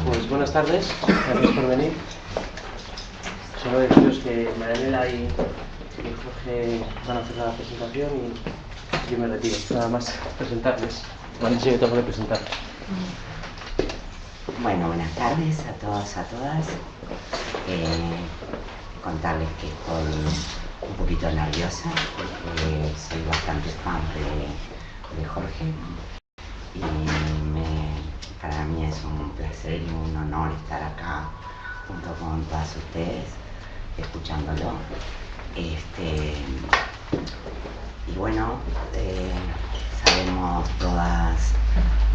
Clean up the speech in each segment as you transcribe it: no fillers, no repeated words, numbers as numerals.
Pues buenas tardes, gracias por venir. Solo deciros que Marianela y Jorge van a hacer la presentación y yo me retiro. Nada más presentarles. Bueno, sí, me tengo que presentar. Bueno, buenas tardes a todos, a todas. Contarles que estoy un poquito nerviosa porque soy bastante fan de Jorge y para mí es un placer y un honor estar acá junto con todas ustedes escuchándolo. Y bueno, sabemos todas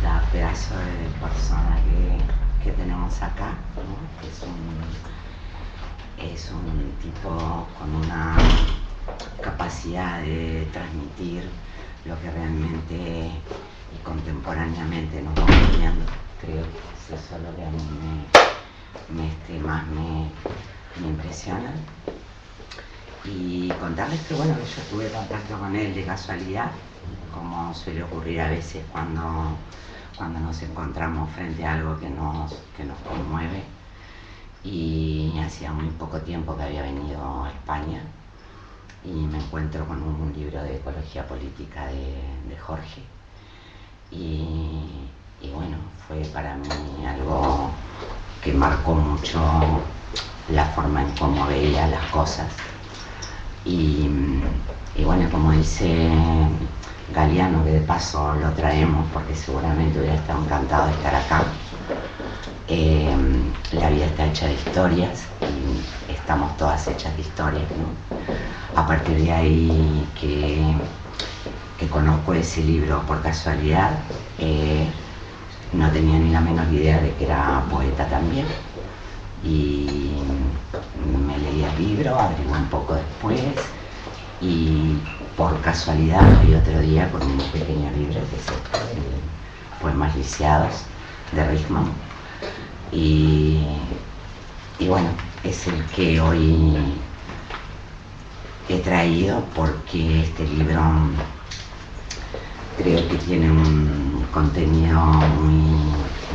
la pedazo de persona que tenemos acá, ¿no? Es un tipo con una capacidad de transmitir lo que realmente y contemporáneamente nos vamos viendo. Creo que eso es lo que a mí más me impresiona. Y contarles que bueno, yo tuve contacto con él de casualidad, como suele ocurrir a veces cuando nos encontramos frente a algo que nos conmueve. Y hacía muy poco tiempo que había venido a España y me encuentro con un libro de ecología política de Jorge y bueno, fue para mí algo que marcó mucho la forma en cómo veía las cosas y bueno, como dice Galeano, que de paso lo traemos porque seguramente hubiera estado encantado de estar acá. La vida está hecha de historias y estamos todas hechas de historias, ¿no? A partir de ahí que conozco ese libro por casualidad, no tenía ni la menor idea de que era poeta también y me leí el libro, averigué un poco después y por casualidad vi otro día con un pequeño libro que es Poemas Lisiados de Richman. Y bueno, es el que hoy he traído porque este libro creo que tiene un contenido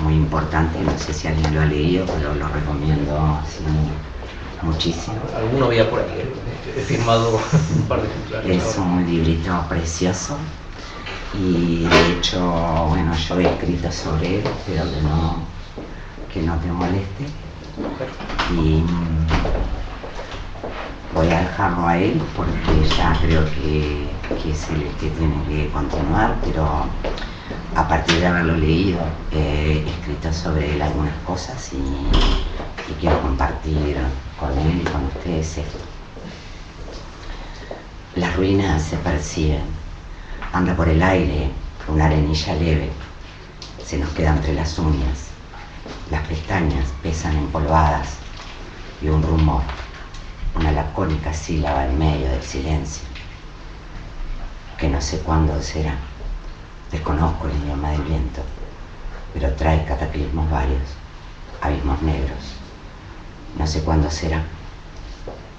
muy importante. No sé si alguien lo ha leído, pero lo recomiendo así muchísimo. Alguno había por aquí, he firmado un par de ejemplares. Es un librito precioso y de hecho, bueno, yo he escrito sobre él, espero que no te moleste y voy a dejarlo a él porque ya creo que es el que tiene que continuar, pero a partir de haberlo leído he escrito sobre él algunas cosas y quiero compartir con él y con ustedes esto. Las ruinas se perciben, anda por el aire una arenilla leve, se nos queda entre las uñas. Las pestañas pesan empolvadas y un rumor, una lacónica sílaba en medio del silencio, que no sé cuándo será. Desconozco el idioma del viento, pero trae cataclismos varios, abismos negros. No sé cuándo será.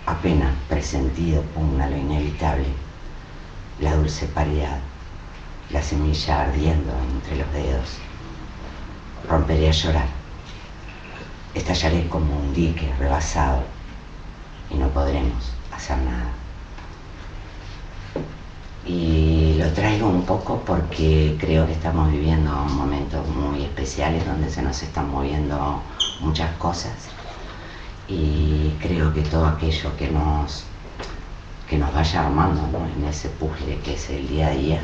Apenas presentido pugna lo inevitable, la dulce paridad, la semilla ardiendo entre los dedos. Romperé a llorar. Estallaré como un dique rebasado y no podremos hacer nada. Y lo traigo un poco porque creo que estamos viviendo momentos muy especiales donde se nos están moviendo muchas cosas y creo que todo aquello que nos vaya armando, ¿no? En ese puzzle que es el día a día,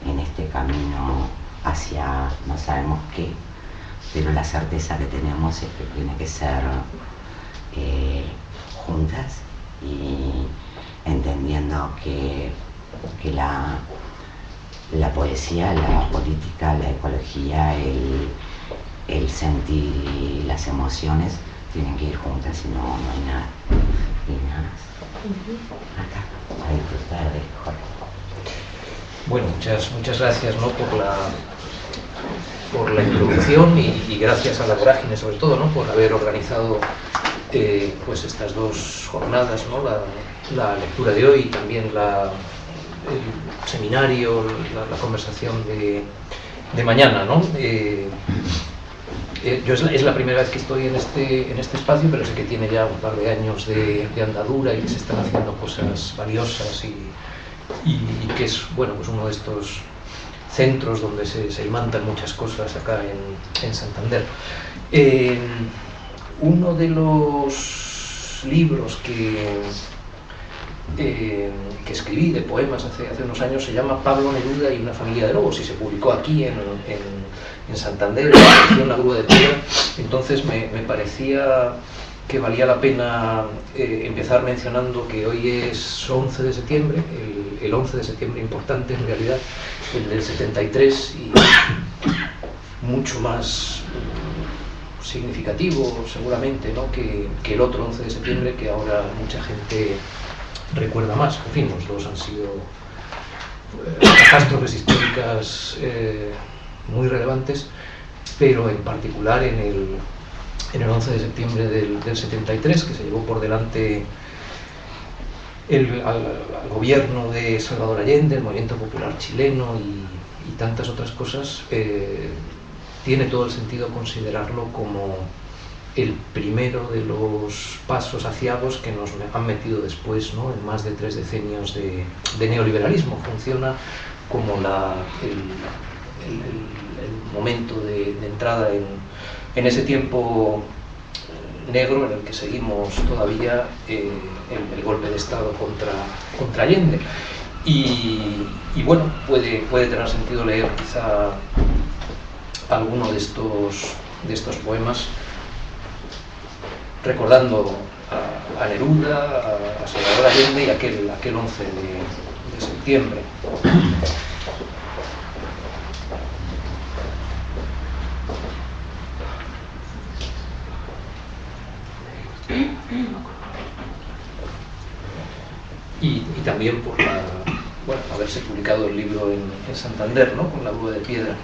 en este camino hacia no sabemos qué, pero la certeza que tenemos es que tiene que ser juntas y entendiendo que la poesía, la política, la ecología, el sentir y las emociones tienen que ir juntas, si no, no hay nada. Y nada más. Acá, a disfrutar de Jorge. Bueno, muchas gracias, ¿no? por la introducción y gracias a la Vorágine sobre todo, ¿no? Por haber organizado pues estas dos jornadas, ¿no? La lectura de hoy y también el seminario, la conversación mañana, ¿no? Es la primera vez que estoy en este espacio, pero sé que tiene ya un par de años de andadura y que se están haciendo cosas valiosas y que es, bueno, pues uno de estos centros donde se imantan muchas cosas acá en Santander. Uno de los libros que escribí de poemas hace unos años se llama Pablo Neruda y una familia de lobos, y se publicó aquí en Santander, en la edición La Grúa de Piedra. Entonces me parecía que valía la pena empezar mencionando que hoy es 11 de septiembre, el 11 de septiembre importante en realidad, el del 73, y mucho más significativo seguramente, ¿no?, que el otro 11 de septiembre, que ahora mucha gente recuerda más. En fin, los dos han sido catástrofes históricas muy relevantes, pero en particular en el 11 de septiembre del 73, que se llevó por delante al gobierno de Salvador Allende, el movimiento popular chileno y tantas otras cosas, tiene todo el sentido considerarlo como el primero de los pasos aciagos que nos han metido después, ¿no?, en más de 3 decenios de neoliberalismo. Funciona como el momento de entrada en ese tiempo negro en el que seguimos todavía el golpe de Estado contra Allende. Y bueno, puede tener sentido leer quizá alguno de estos poemas, recordando a Neruda, a Salvador Allende y aquel 11 de septiembre. Y también por haberse publicado el libro en Santander, ¿no?, con La Grúa de Piedra.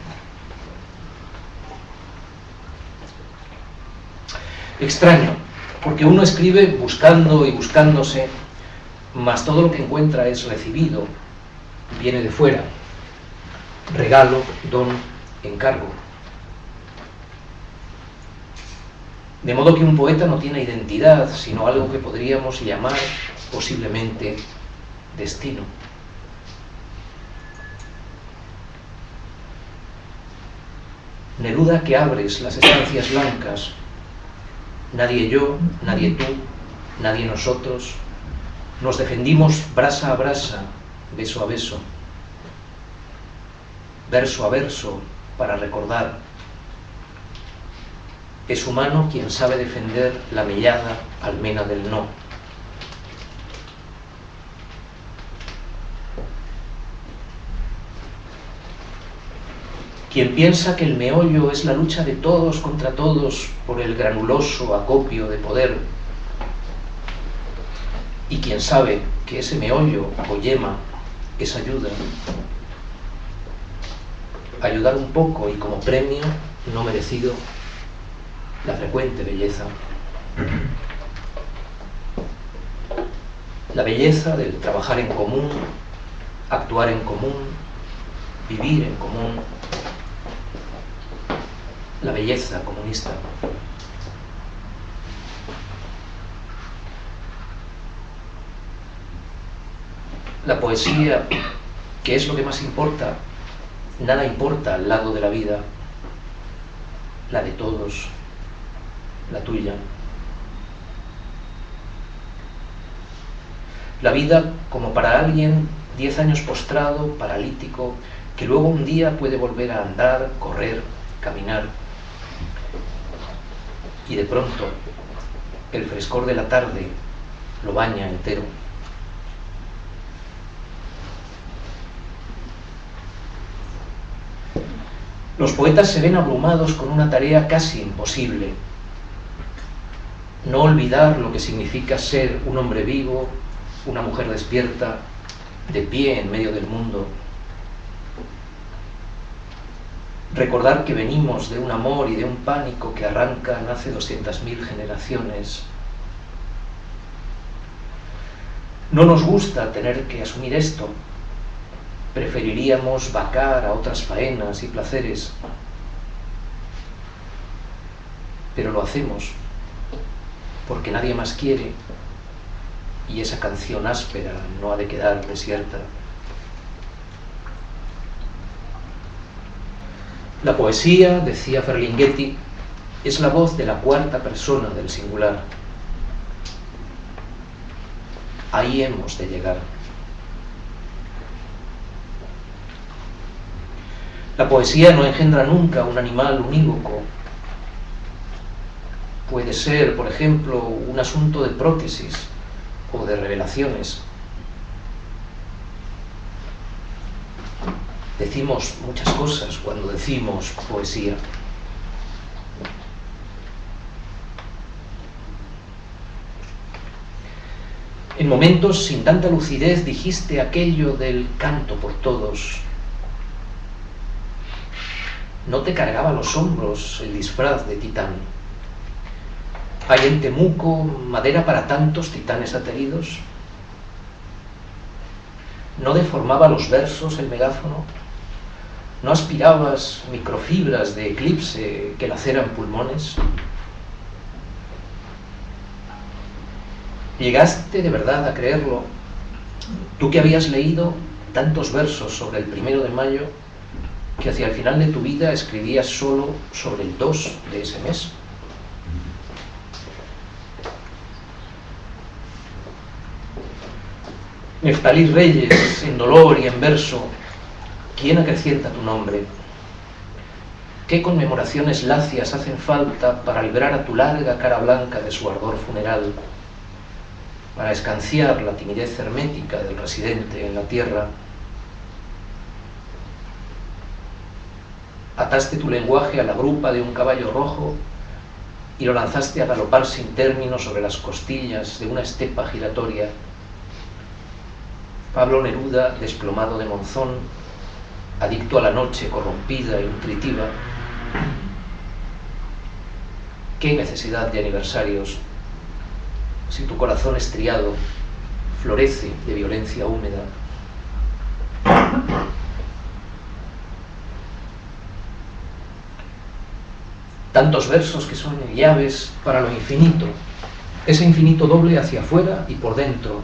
Extraño, porque uno escribe buscando y buscándose, mas todo lo que encuentra es recibido, viene de fuera, regalo, don, encargo. De modo que un poeta no tiene identidad, sino algo que podríamos llamar posiblemente destino. Neruda, que abres las estancias blancas, nadie yo, nadie tú, nadie nosotros, nos defendimos brasa a brasa, beso a beso, verso a verso, para recordar. Es humano quien sabe defender la mellada almena del no. Quien piensa que el meollo es la lucha de todos contra todos por el granuloso acopio de poder, y quien sabe que ese meollo o yema es ayuda, ayudar un poco y como premio no merecido la frecuente belleza. La belleza del trabajar en común, actuar en común, vivir en común. La belleza comunista. La poesía, que es lo que más importa, nada importa al lado de la vida, la de todos, la tuya. La vida como para alguien 10 años postrado, paralítico, que luego un día puede volver a andar, correr, caminar. Y de pronto el frescor de la tarde lo baña entero. Los poetas se ven abrumados con una tarea casi imposible: no olvidar lo que significa ser un hombre vivo, una mujer despierta, de pie en medio del mundo. Recordar que venimos de un amor y de un pánico que arrancan hace 200.000 generaciones. No nos gusta tener que asumir esto, preferiríamos vacar a otras faenas y placeres, pero lo hacemos porque nadie más quiere y esa canción áspera no ha de quedar desierta. La poesía, decía Ferlinghetti, es la voz de la cuarta persona del singular. Ahí hemos de llegar. La poesía no engendra nunca un animal unívoco. Puede ser, por ejemplo, un asunto de prótesis o de revelaciones. Decimos muchas cosas cuando decimos poesía. En momentos sin tanta lucidez dijiste aquello del canto por todos. ¿No te cargaba a los hombros el disfraz de titán? ¿Hay en Temuco madera para tantos titanes ateridos? ¿No deformaba los versos el megáfono? ¿No aspirabas microfibras de eclipse que laceran pulmones? ¿Llegaste de verdad a creerlo? Tú que habías leído tantos versos sobre el 1 de mayo, que hacia el final de tu vida escribías solo sobre el 2 de ese mes. Neftalí Reyes, en dolor y en verso, ¿quién acrecienta tu nombre? ¿Qué conmemoraciones lacias hacen falta para librar a tu larga cara blanca de su ardor funeral, para escanciar la timidez hermética del residente en la tierra? Ataste tu lenguaje a la grupa de un caballo rojo y lo lanzaste a galopar sin término sobre las costillas de una estepa giratoria. Pablo Neruda, desplomado de Monzón, adicto a la noche corrompida e nutritiva. ¿Qué necesidad de aniversarios si tu corazón estriado florece de violencia húmeda? Tantos versos que son llaves para lo infinito, ese infinito doble hacia afuera y por dentro,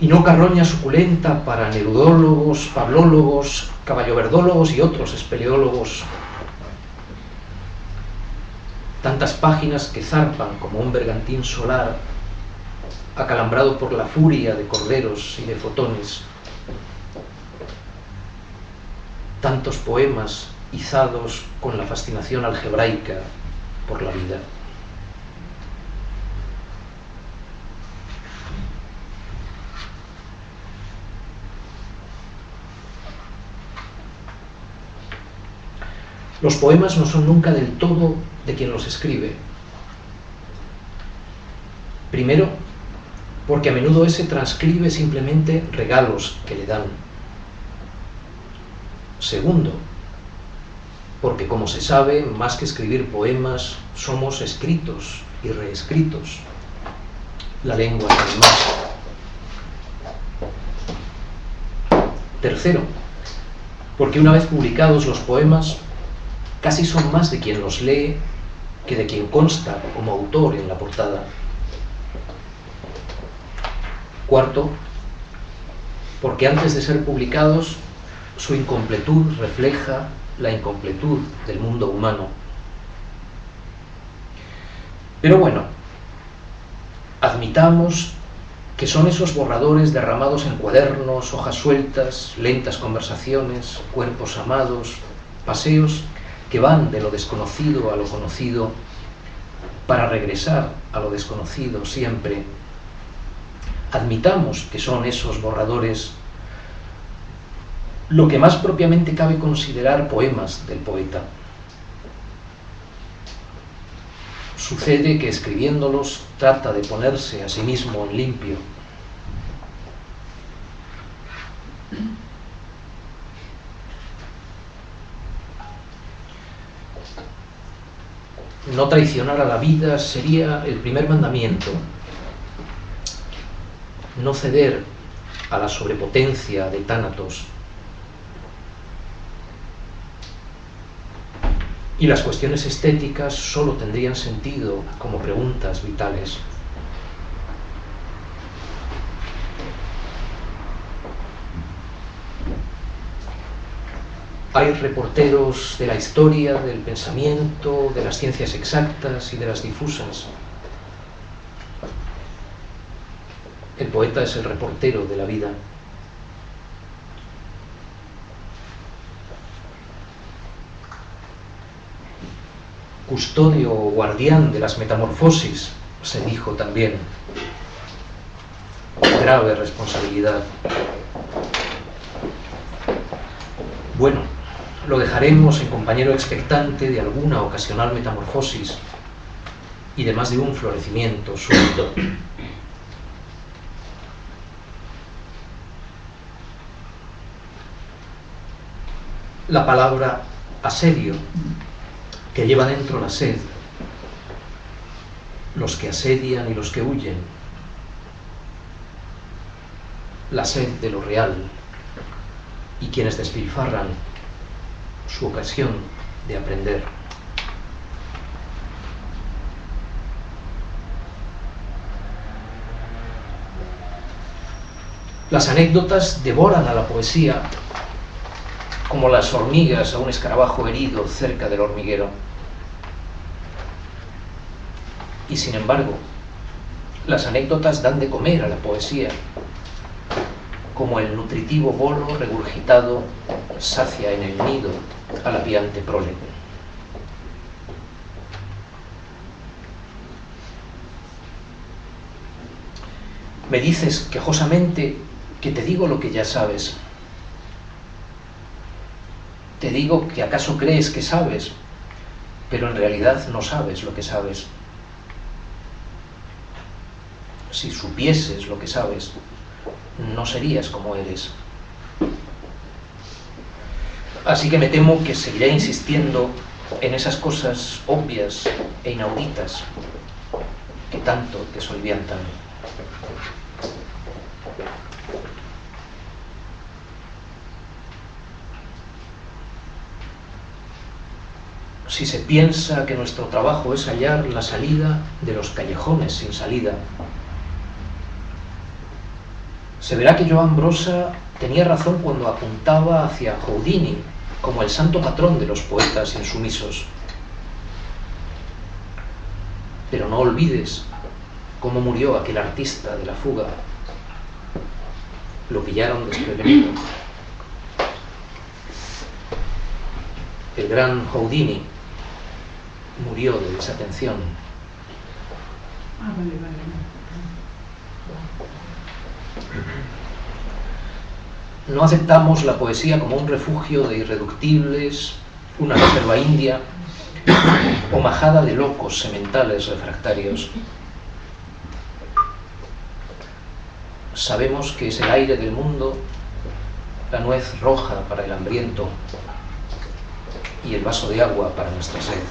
y no carroña suculenta para nerudólogos, pablólogos, caballoverdólogos y otros espeleólogos. Tantas páginas que zarpan como un bergantín solar, acalambrado por la furia de corderos y de fotones. Tantos poemas izados con la fascinación algebraica por la vida. Los poemas no son nunca del todo de quien los escribe. Primero, porque a menudo ese transcribe simplemente regalos que le dan. Segundo, porque como se sabe, más que escribir poemas, somos escritos y reescritos. La lengua es animal. Tercero, porque una vez publicados los poemas, casi son más de quien los lee que de quien consta como autor en la portada. Cuarto, porque antes de ser publicados, su incompletud refleja la incompletud del mundo humano. Pero bueno, admitamos que son esos borradores derramados en cuadernos, hojas sueltas, lentas conversaciones, cuerpos amados, paseos que van de lo desconocido a lo conocido para regresar a lo desconocido siempre. Admitamos que son esos borradores lo que más propiamente cabe considerar poemas del poeta. Sucede que escribiéndolos trata de ponerse a sí mismo en limpio. No traicionar a la vida sería el primer mandamiento. No ceder a la sobrepotencia de Tánatos. Y las cuestiones estéticas solo tendrían sentido como preguntas vitales. Hay reporteros de la historia, del pensamiento, de las ciencias exactas y de las difusas. El poeta es el reportero de la vida. Custodio o guardián de las metamorfosis, se dijo también. Grave responsabilidad. Bueno, lo dejaremos en compañero expectante de alguna ocasional metamorfosis y de más de un florecimiento súbito. La palabra asedio, que lleva dentro la sed, los que asedian y los que huyen, la sed de lo real y quienes despilfarran su ocasión de aprender. Las anécdotas devoran a la poesía como las hormigas a un escarabajo herido cerca del hormiguero. Y sin embargo, las anécdotas dan de comer a la poesía, como el nutritivo bolo regurgitado sacia en el nido a la piante prole. Me dices quejosamente que te digo lo que ya sabes. Te digo que acaso crees que sabes, pero en realidad no sabes lo que sabes. Si supieses lo que sabes, no serías como eres. Así que me temo que seguiré insistiendo en esas cosas obvias e inauditas que tanto te soliviantan. Si se piensa que nuestro trabajo es hallar la salida de los callejones sin salida, se verá que Joan Brossa tenía razón cuando apuntaba hacia Houdini como el santo patrón de los poetas insumisos. Pero no olvides cómo murió aquel artista de la fuga. Lo pillaron desprevenido. El gran Houdini murió de desatención. No aceptamos la poesía como un refugio de irreductibles, una reserva india o majada de locos sementales refractarios. Sabemos que es el aire del mundo, la nuez roja para el hambriento y el vaso de agua para nuestra sed.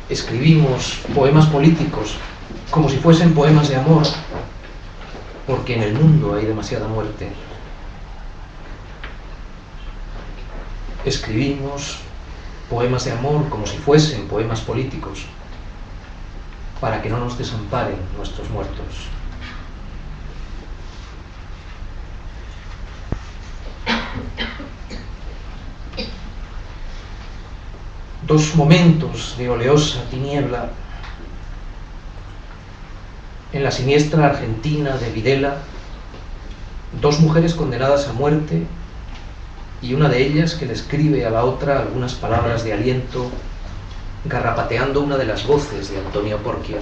Escribimos poemas políticos como si fuesen poemas de amor, porque en el mundo hay demasiada muerte. Escribimos poemas de amor como si fuesen poemas políticos, para que no nos desamparen nuestros muertos. Dos momentos de oleosa tiniebla. En la siniestra Argentina de Videla, dos mujeres condenadas a muerte y una de ellas que le escribe a la otra algunas palabras de aliento, garrapateando una de las voces de Antonio Porquia.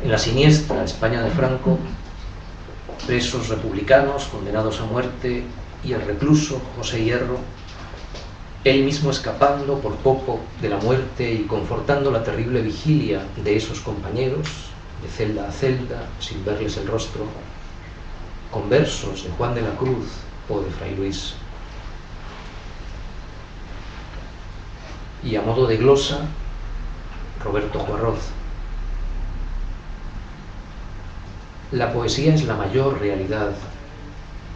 En la siniestra España de Franco, presos republicanos condenados a muerte y el recluso José Hierro, él mismo escapando por poco de la muerte y confortando la terrible vigilia de esos compañeros, de celda a celda, sin verles el rostro, con versos de Juan de la Cruz o de Fray Luis. Y a modo de glosa, Roberto Juarroz. La poesía es la mayor realidad,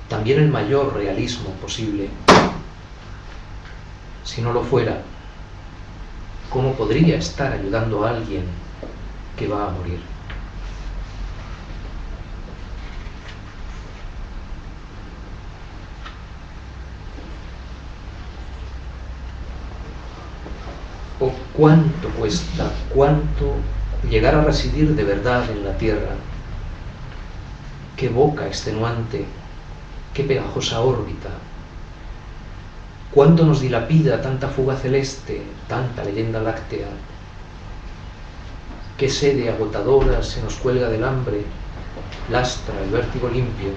también el mayor realismo posible. Si no lo fuera, ¿cómo podría estar ayudando a alguien que va a morir? ¿O cuánto cuesta, cuánto llegar a residir de verdad en la tierra? Qué boca extenuante, qué pegajosa órbita. Cuánto nos dilapida tanta fuga celeste, tanta leyenda láctea. Qué sede agotadora se nos cuelga del hambre, lastra el vértigo limpio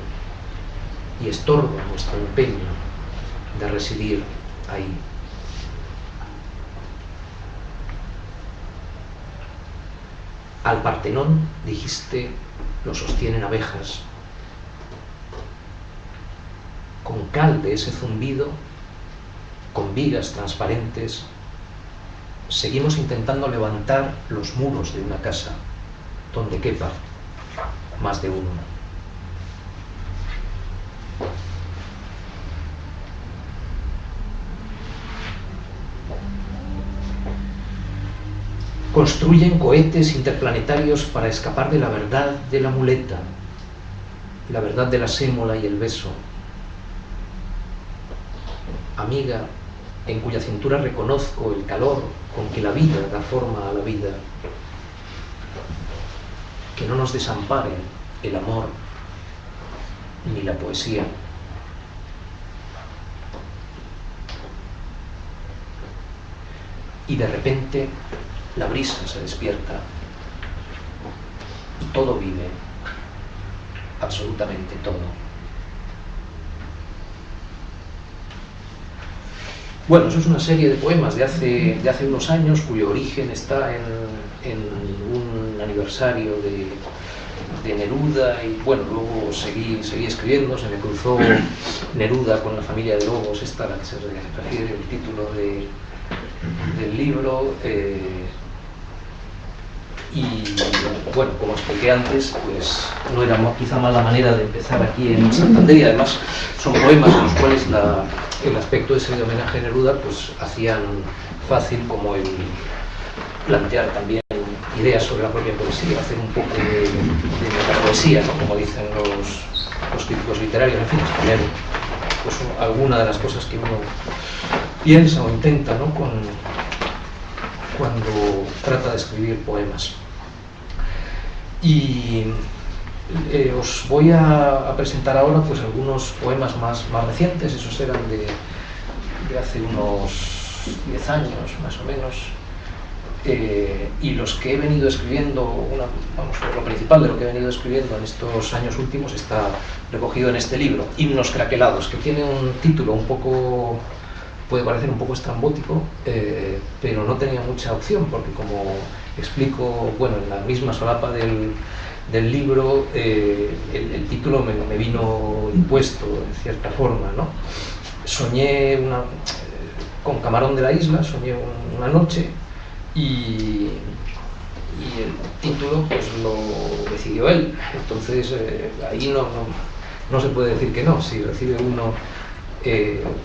y estorba nuestro empeño de residir ahí. Al Partenón, dijiste, lo sostienen abejas. Con cal de ese zumbido, con vigas transparentes, seguimos intentando levantar los muros de una casa donde quepa más de uno. Construyen cohetes interplanetarios para escapar de la verdad de la muleta, la verdad de la sémola y el beso. Amiga, en cuya cintura reconozco el calor con que la vida da forma a la vida. Que no nos desamparen el amor ni la poesía. Y de repente la brisa se despierta y todo vive, absolutamente todo. Bueno, eso es una serie de poemas de hace unos años cuyo origen está en un aniversario de Neruda y bueno, luego seguí escribiendo, se me cruzó Neruda con la familia de lobos, esta a la que se refiere el título del libro. Y bueno, como expliqué antes, pues no era quizá mala manera de empezar aquí en Santander, y además son poemas en los cuales el aspecto ese de homenaje a Neruda pues hacían fácil como el plantear también ideas sobre la propia poesía, hacer un poco de metapoesía, ¿no? Como dicen los críticos literarios, en fin, exponer pues alguna de las cosas que uno piensa o intenta, ¿no? Cuando trata de escribir poemas. Y os voy a presentar ahora pues algunos poemas más recientes, esos eran de hace unos 10 años más o menos, y los que he venido escribiendo, lo principal de lo que he venido escribiendo en estos años últimos está recogido en este libro, Himnos craquelados, que tiene un título un poco, puede parecer un poco estrambótico, pero no tenía mucha opción, porque como explico, bueno, en la misma solapa del libro, el título me vino impuesto en cierta forma, ¿no? Soñé con Camarón de la Isla, soñé una noche y el título pues lo decidió él, entonces ahí no se puede decir que no, si recibe uno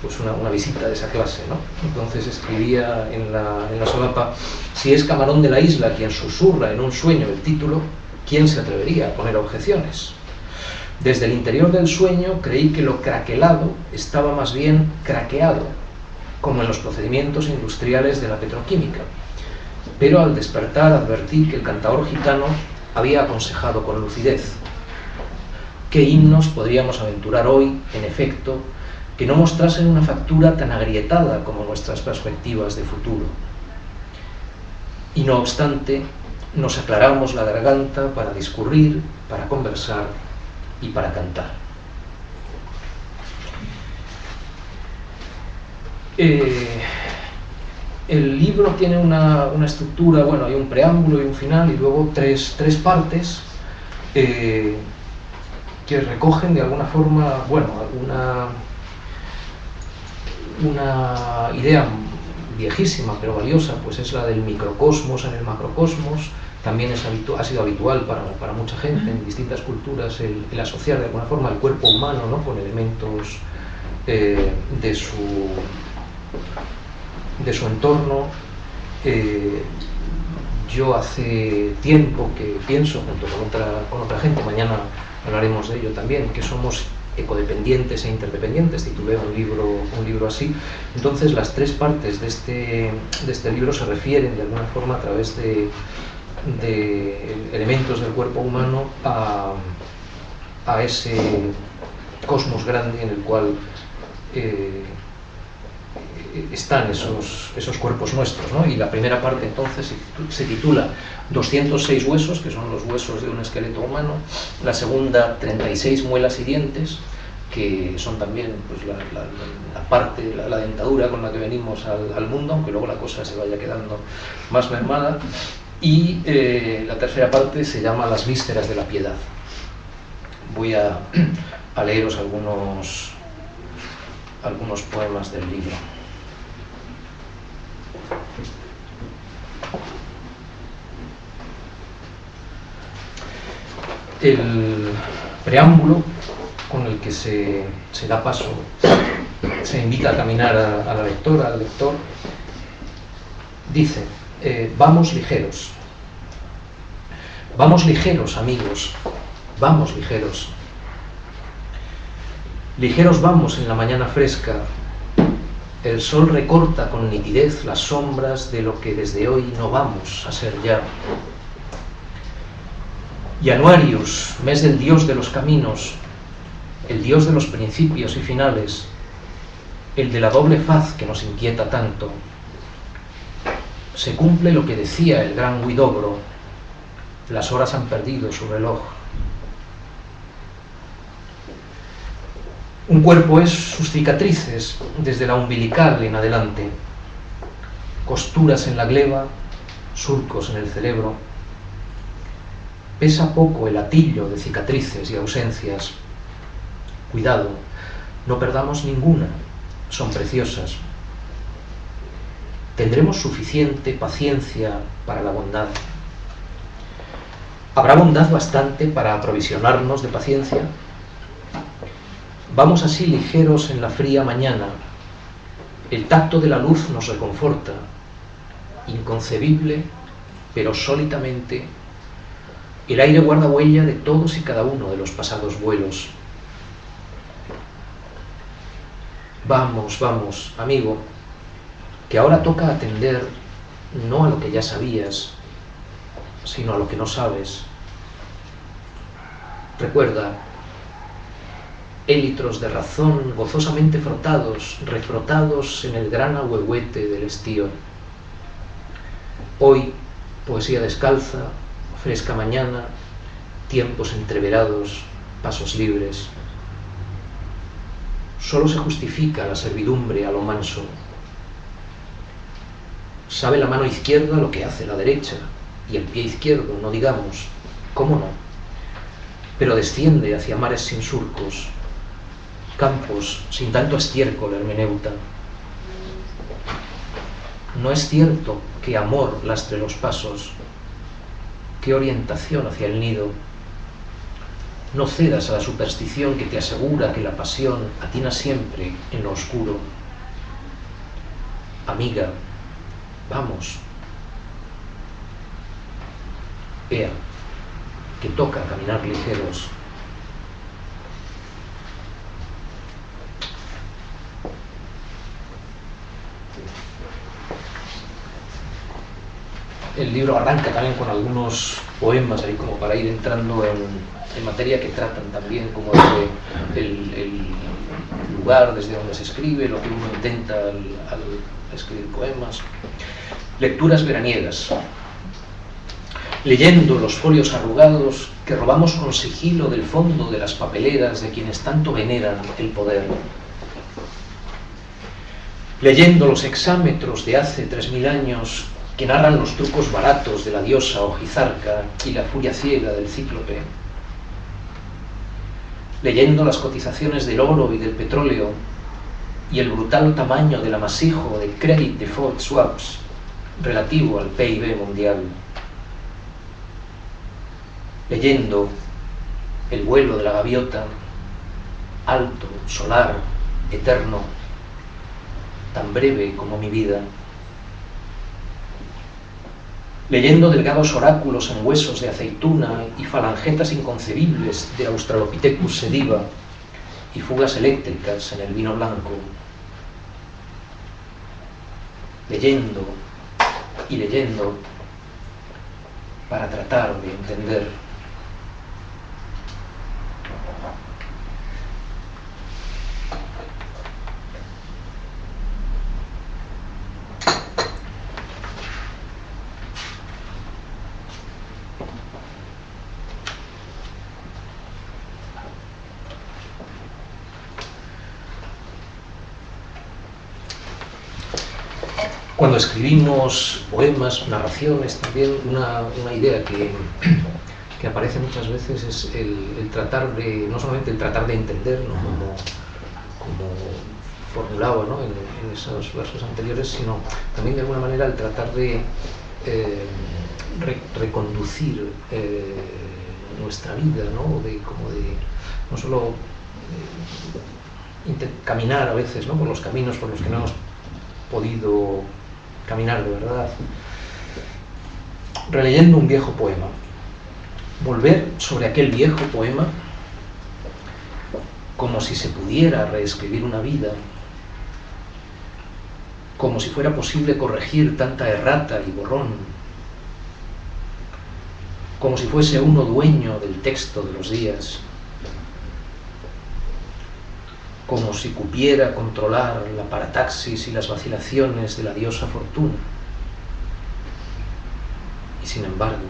pues una visita de esa clase, ¿no? Entonces escribía en la solapa: si es Camarón de la Isla quien susurra en un sueño el título, ¿quién se atrevería a poner objeciones? Desde el interior del sueño creí que lo craquelado estaba más bien craqueado, como en los procedimientos industriales de la petroquímica. Pero al despertar advertí que el cantaor gitano había aconsejado con lucidez. ¿Qué himnos podríamos aventurar hoy, en efecto, que no mostrasen una factura tan agrietada como nuestras perspectivas de futuro? Y no obstante, nos aclaramos la garganta para discurrir, para conversar y para cantar. El libro tiene una estructura, bueno, hay un preámbulo y un final y luego tres partes que recogen de alguna forma, bueno, una idea viejísima pero valiosa, pues es la del microcosmos en el macrocosmos. También ha sido habitual para mucha gente en distintas culturas el asociar de alguna forma el cuerpo humano, ¿no?, con elementos de su entorno. Yo hace tiempo que pienso, junto con otra gente, mañana hablaremos de ello también, que somos ecodependientes e interdependientes. Titulé un libro así. Entonces las tres partes de este libro se refieren de alguna forma a través de elementos del cuerpo humano a ese cosmos grande en el cual están esos cuerpos nuestros, ¿no? Y la primera parte entonces se titula 206 huesos, que son los huesos de un esqueleto humano. La segunda, 36 muelas y dientes, que son también pues, la dentadura con la que venimos al mundo, aunque luego la cosa se vaya quedando más mermada. Y la tercera parte se llama Las vísceras de la piedad. Voy a leeros algunos poemas del libro. El preámbulo con el que se da paso, se invita a caminar a la lectora, al lector, dice: vamos ligeros. Vamos ligeros, amigos, vamos ligeros. Ligeros vamos en la mañana fresca. El sol recorta con nitidez las sombras de lo que desde hoy no vamos a ser ya. Januarius, mes del dios de los caminos, el dios de los principios y finales, el de la doble faz que nos inquieta tanto. Se cumple lo que decía el gran Huidobro: las horas han perdido su reloj. Un cuerpo es sus cicatrices desde la umbilical en adelante, costuras en la gleba, surcos en el cerebro. Pesa poco el atillo de cicatrices y ausencias. Cuidado, no perdamos ninguna, son preciosas. Tendremos suficiente paciencia para la bondad. ¿Habrá bondad bastante para aprovisionarnos de paciencia? Vamos así ligeros en la fría mañana. El tacto de la luz nos reconforta. Inconcebible, pero sólidamente, el aire guarda huella de todos y cada uno de los pasados vuelos. Vamos, vamos, amigo, que ahora toca atender no a lo que ya sabías, sino a lo que no sabes. Recuerda, élitros de razón gozosamente frotados, refrotados en el gran ahuehuete del estío. Hoy, poesía descalza, fresca mañana, tiempos entreverados, pasos libres. Solo se justifica la servidumbre a lo manso. Sabe la mano izquierda lo que hace la derecha, y el pie izquierdo, no digamos, ¿cómo no? Pero desciende hacia mares sin surcos, campos sin tanto estiércol hermeneuta. No es cierto que amor lastre los pasos. ¿Qué orientación hacia el nido? No cedas a la superstición que te asegura que la pasión atina siempre en lo oscuro. Amiga, vamos. Ea, que toca caminar ligeros. El libro arranca también con algunos poemas ahí como para ir entrando en materia, que tratan también como el lugar desde donde se escribe, lo que uno intenta al escribir poemas. Lecturas veraniegas. Leyendo los folios arrugados que robamos con sigilo del fondo de las papeleras de quienes tanto veneran el poder. Leyendo los hexámetros de hace 3000 años que narran los trucos baratos de la diosa Ojizarca y la furia ciega del cíclope. Leyendo las cotizaciones del oro y del petróleo, y el brutal tamaño del amasijo de credit default swaps relativo al PIB mundial, leyendo El vuelo de la gaviota, alto, solar, eterno, tan breve como mi vida, leyendo delgados oráculos en huesos de aceituna y falangetas inconcebibles de Australopithecus sediva y fugas eléctricas en el vino blanco, leyendo y leyendo para tratar de entender. Cuando escribimos poemas, narraciones, también una idea que aparece muchas veces es el tratar de, no solamente el tratar de entender, ¿no? como formulaba, ¿no? en esos versos anteriores, sino también de alguna manera el tratar de reconducir nuestra vida, ¿no? No solo caminar a veces, ¿no? Por los caminos por los que no hemos podido caminar de verdad, releyendo un viejo poema, volver sobre aquel viejo poema como si se pudiera reescribir una vida, como si fuera posible corregir tanta errata y borrón, como si fuese uno dueño del texto de los días, como si cupiera controlar la parataxis y las vacilaciones de la diosa fortuna. Y sin embargo,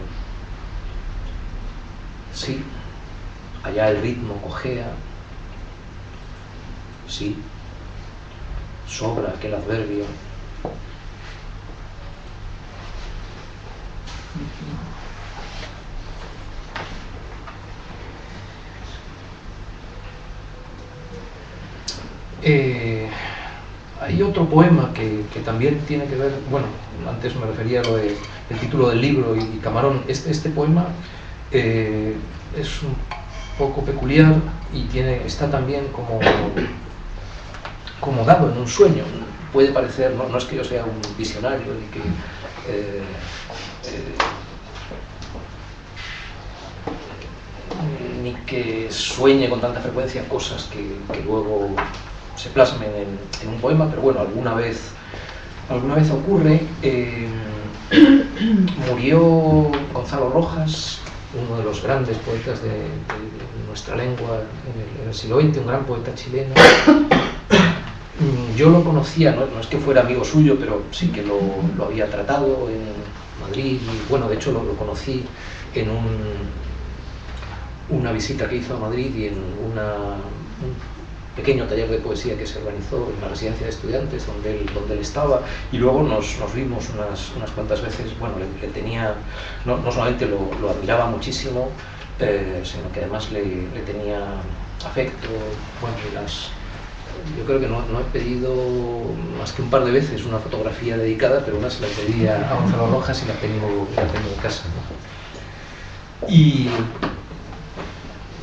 sí, allá el ritmo cojea, sí, sobra aquel adverbio. Hay otro poema que también tiene que ver, bueno, antes me refería a lo del título del libro y Camarón. Este poema es un poco peculiar y está también como dado en un sueño. Puede parecer, no es que yo sea un visionario ni que sueñe con tanta frecuencia cosas que luego se plasmen en un poema, pero bueno, alguna vez ocurre. Murió Gonzalo Rojas, uno de los grandes poetas de nuestra lengua en el siglo XX, un gran poeta chileno. Yo lo conocía, no es que fuera amigo suyo, pero sí que lo había tratado en Madrid, y bueno, de hecho lo conocí en una visita que hizo a Madrid y en un pequeño taller de poesía que se organizó en la residencia de estudiantes donde él estaba, y luego nos vimos unas cuantas veces. Bueno, le tenía, no solamente lo admiraba muchísimo, sino que además le tenía afecto. Bueno, yo creo que no he pedido más que un par de veces una fotografía dedicada, pero una se la pedí a Gonzalo Rojas y la tengo en casa, ¿no? Y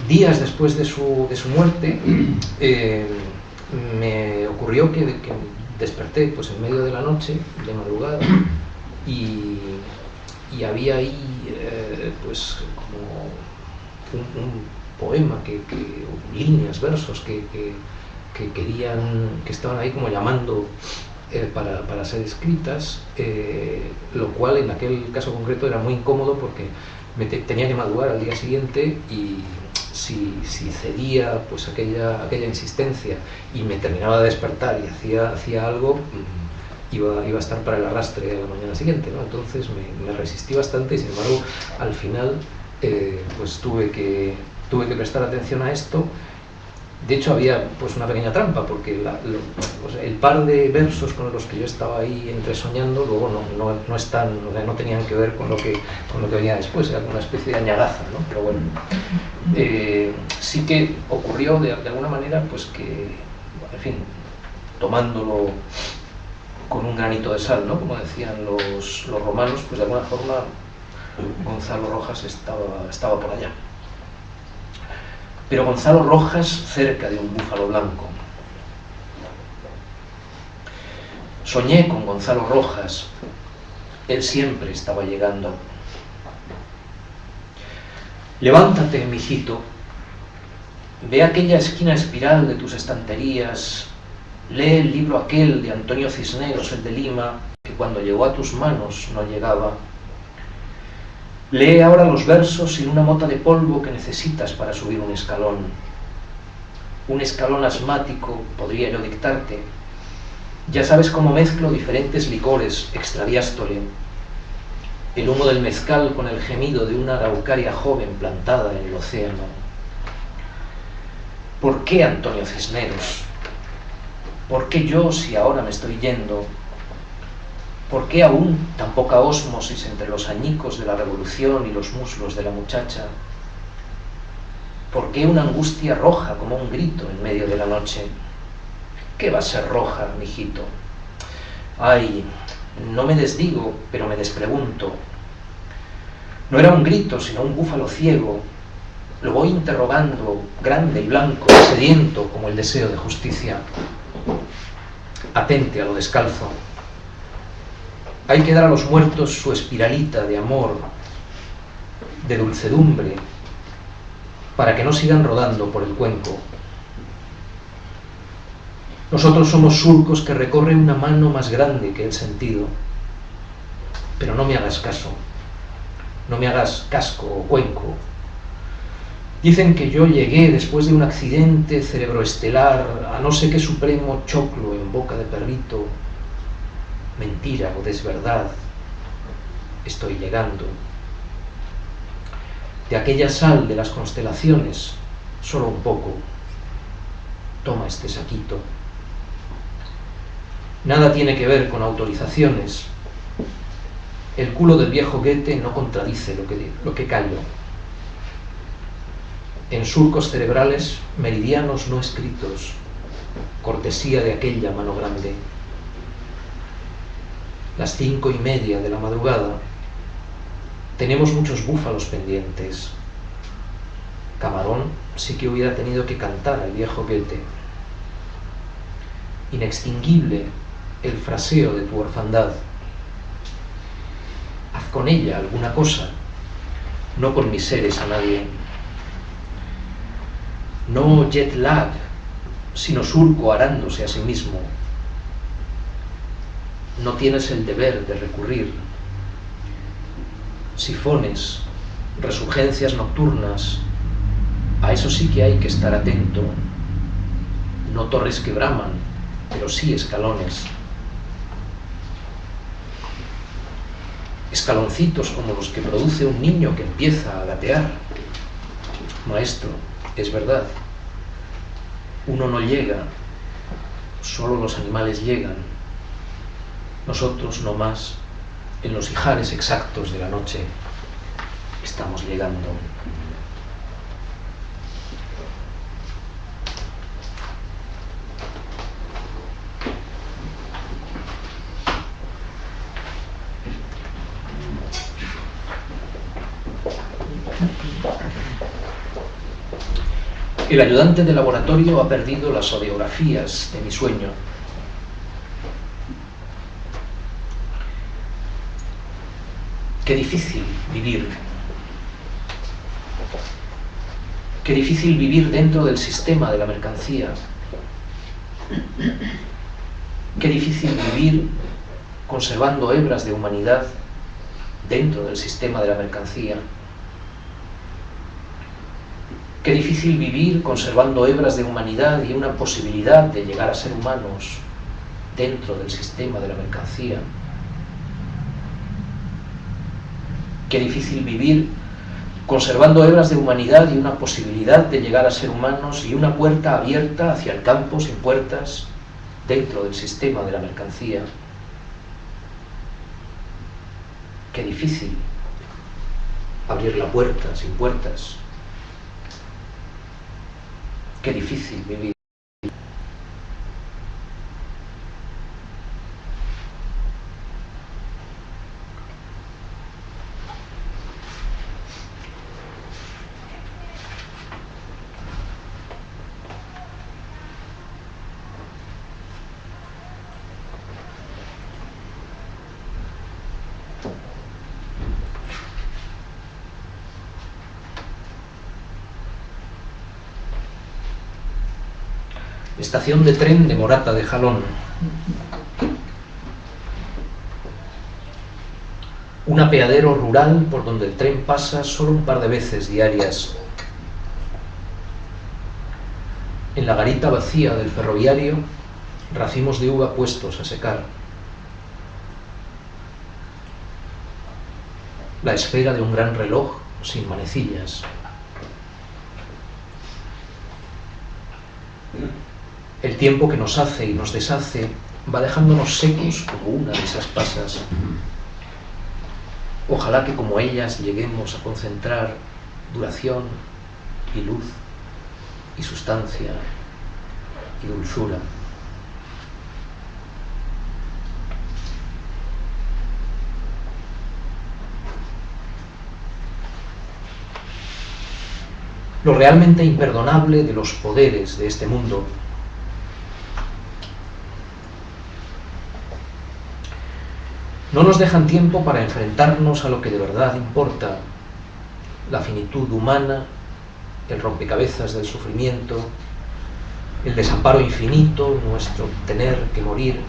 días después de su muerte, me ocurrió que desperté pues en medio de la noche, de madrugada, y había ahí pues como un poema, líneas, versos que estaban ahí como llamando para ser escritas, lo cual en aquel caso concreto era muy incómodo porque tenía que madrugar al día siguiente, y si cedía pues aquella insistencia y me terminaba de despertar y hacía algo, iba a estar para el arrastre a la mañana siguiente, ¿no? Entonces me resistí bastante, y sin embargo al final pues tuve que prestar atención a esto. De hecho había pues una pequeña trampa, porque el par de versos con los que yo estaba ahí entresoñando luego no están, o sea, no tenían que ver con lo que venía después, era una especie de añadaza, ¿no? Pero bueno, sí que ocurrió de alguna manera pues que, en fin, tomándolo con un granito de sal, ¿no? Como decían los romanos, pues de alguna forma Gonzalo Rojas estaba por allá. Pero Gonzalo Rojas cerca de un búfalo blanco. Soñé con Gonzalo Rojas, él siempre estaba llegando. Levántate, mijito, ve aquella esquina espiral de tus estanterías, lee el libro aquel de Antonio Cisneros, el de Lima, que cuando llegó a tus manos no llegaba. Lee ahora los versos sin una mota de polvo que necesitas para subir un escalón. Un escalón asmático podría yo dictarte. Ya sabes cómo mezclo diferentes licores extradiástole. El humo del mezcal con el gemido de una araucaria joven plantada en el océano. ¿Por qué Antonio Cisneros? ¿Por qué yo si ahora me estoy yendo? ¿Por qué aún tan poca ósmosis entre los añicos de la revolución y los muslos de la muchacha? ¿Por qué una angustia roja como un grito en medio de la noche? ¿Qué va a ser roja, mijito? Ay, no me desdigo, pero me despregunto. No era un grito, sino un búfalo ciego. Lo voy interrogando, grande y blanco, sediento como el deseo de justicia. Atente a lo descalzo. Hay que dar a los muertos su espiralita de amor, de dulcedumbre, para que no sigan rodando por el cuenco. Nosotros somos surcos que recorre una mano más grande que el sentido. Pero no me hagas caso, no me hagas casco o cuenco. Dicen que yo llegué después de un accidente cerebroestelar a no sé qué supremo choclo en boca de perrito. Mentira o desverdad, estoy llegando. De aquella sal de las constelaciones, solo un poco. Toma este saquito. Nada tiene que ver con autorizaciones. El culo del viejo Goethe no contradice lo que callo. En surcos cerebrales, meridianos no escritos, cortesía de aquella mano grande. Las 5:30 de la madrugada, tenemos muchos búfalos pendientes. Camarón sí que hubiera tenido que cantar al viejo Goethe. Inextinguible el fraseo de tu orfandad. Haz con ella alguna cosa, no con miseres a nadie. No jet lag, sino surco arándose a sí mismo. No tienes el deber de recurrir. Sifones, resurgencias nocturnas, a eso sí que hay que estar atento. No torres que braman, pero sí escalones. Escaloncitos como los que produce un niño que empieza a gatear. Maestro, es verdad, uno no llega, solo los animales llegan. Nosotros no más, en los ijares exactos de la noche, estamos llegando. El ayudante de laboratorio ha perdido las audiografías de mi sueño. Qué difícil vivir. Qué difícil vivir dentro del sistema de la mercancía. Qué difícil vivir conservando hebras de humanidad dentro del sistema de la mercancía. Qué difícil vivir conservando hebras de humanidad y una posibilidad de llegar a ser humanos dentro del sistema de la mercancía. Qué difícil vivir conservando hebras de humanidad y una posibilidad de llegar a ser humanos y una puerta abierta hacia el campo sin puertas dentro del sistema de la mercancía. Qué difícil abrir la puerta sin puertas. Qué difícil vivir. estación de tren de Morata de Jalón. Un apeadero rural por donde el tren pasa solo un par de veces diarias. En la garita vacía del ferroviario, racimos de uva puestos a secar. La esfera de un gran reloj sin manecillas. El tiempo que nos hace y nos deshace va dejándonos secos como una de esas pasas. Ojalá que como ellas lleguemos a concentrar duración y luz y sustancia y dulzura. Lo realmente imperdonable de los poderes de este mundo no nos dejan tiempo para enfrentarnos a lo que de verdad importa: la finitud humana, el rompecabezas del sufrimiento, el desamparo infinito, nuestro tener que morir,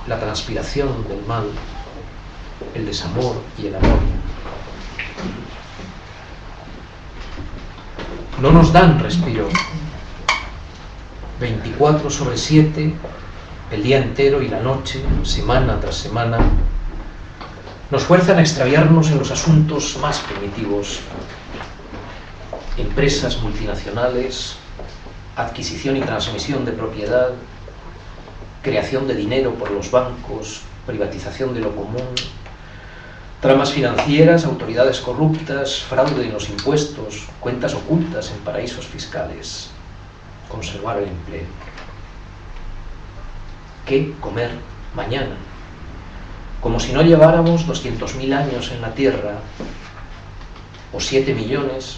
la transpiración del mal, el desamor y el amor. No nos dan respiro. 24/7, el día entero y la noche, semana tras semana, nos fuerzan a extraviarnos en los asuntos más primitivos. Empresas multinacionales, adquisición y transmisión de propiedad, creación de dinero por los bancos, privatización de lo común, tramas financieras, autoridades corruptas, fraude en los impuestos, cuentas ocultas en paraísos fiscales, conservar el empleo. ¿Qué comer mañana? Como si no lleváramos 200.000 años en la Tierra, o 7 millones,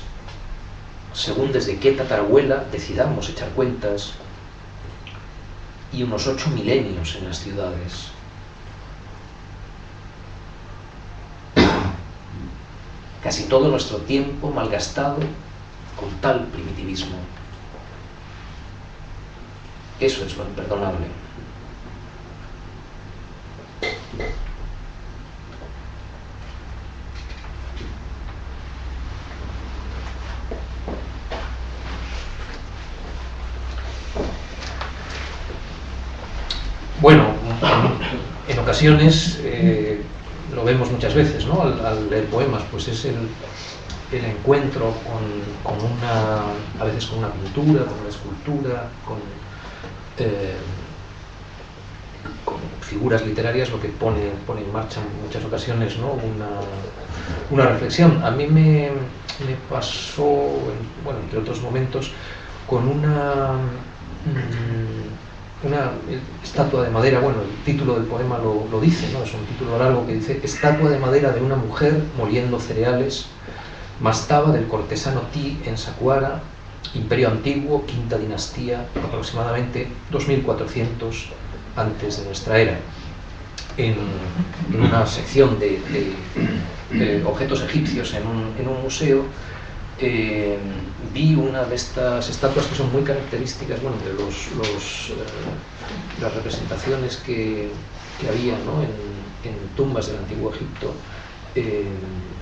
según desde qué tatarabuela decidamos echar cuentas, y unos 8 milenios en las ciudades. Casi todo nuestro tiempo malgastado con tal primitivismo. Eso es lo imperdonable. Bueno, en ocasiones lo vemos muchas veces, ¿no? Al leer poemas, pues es el encuentro con una, a veces con una pintura, con una escultura, con figuras literarias, lo que pone en marcha en muchas ocasiones, ¿no? una reflexión. A mí me pasó, bueno, entre otros momentos, con una estatua de madera. Bueno, el título del poema lo dice, ¿no? Es un título largo que dice: estatua de madera de una mujer moliendo cereales, mastaba del cortesano Ti en Sacuara, Imperio Antiguo, quinta dinastía, aproximadamente 2400 antes de nuestra era. En una sección de objetos egipcios en un museo, vi una de estas estatuas que son muy características, bueno, de las representaciones que había, ¿no? en tumbas del Antiguo Egipto.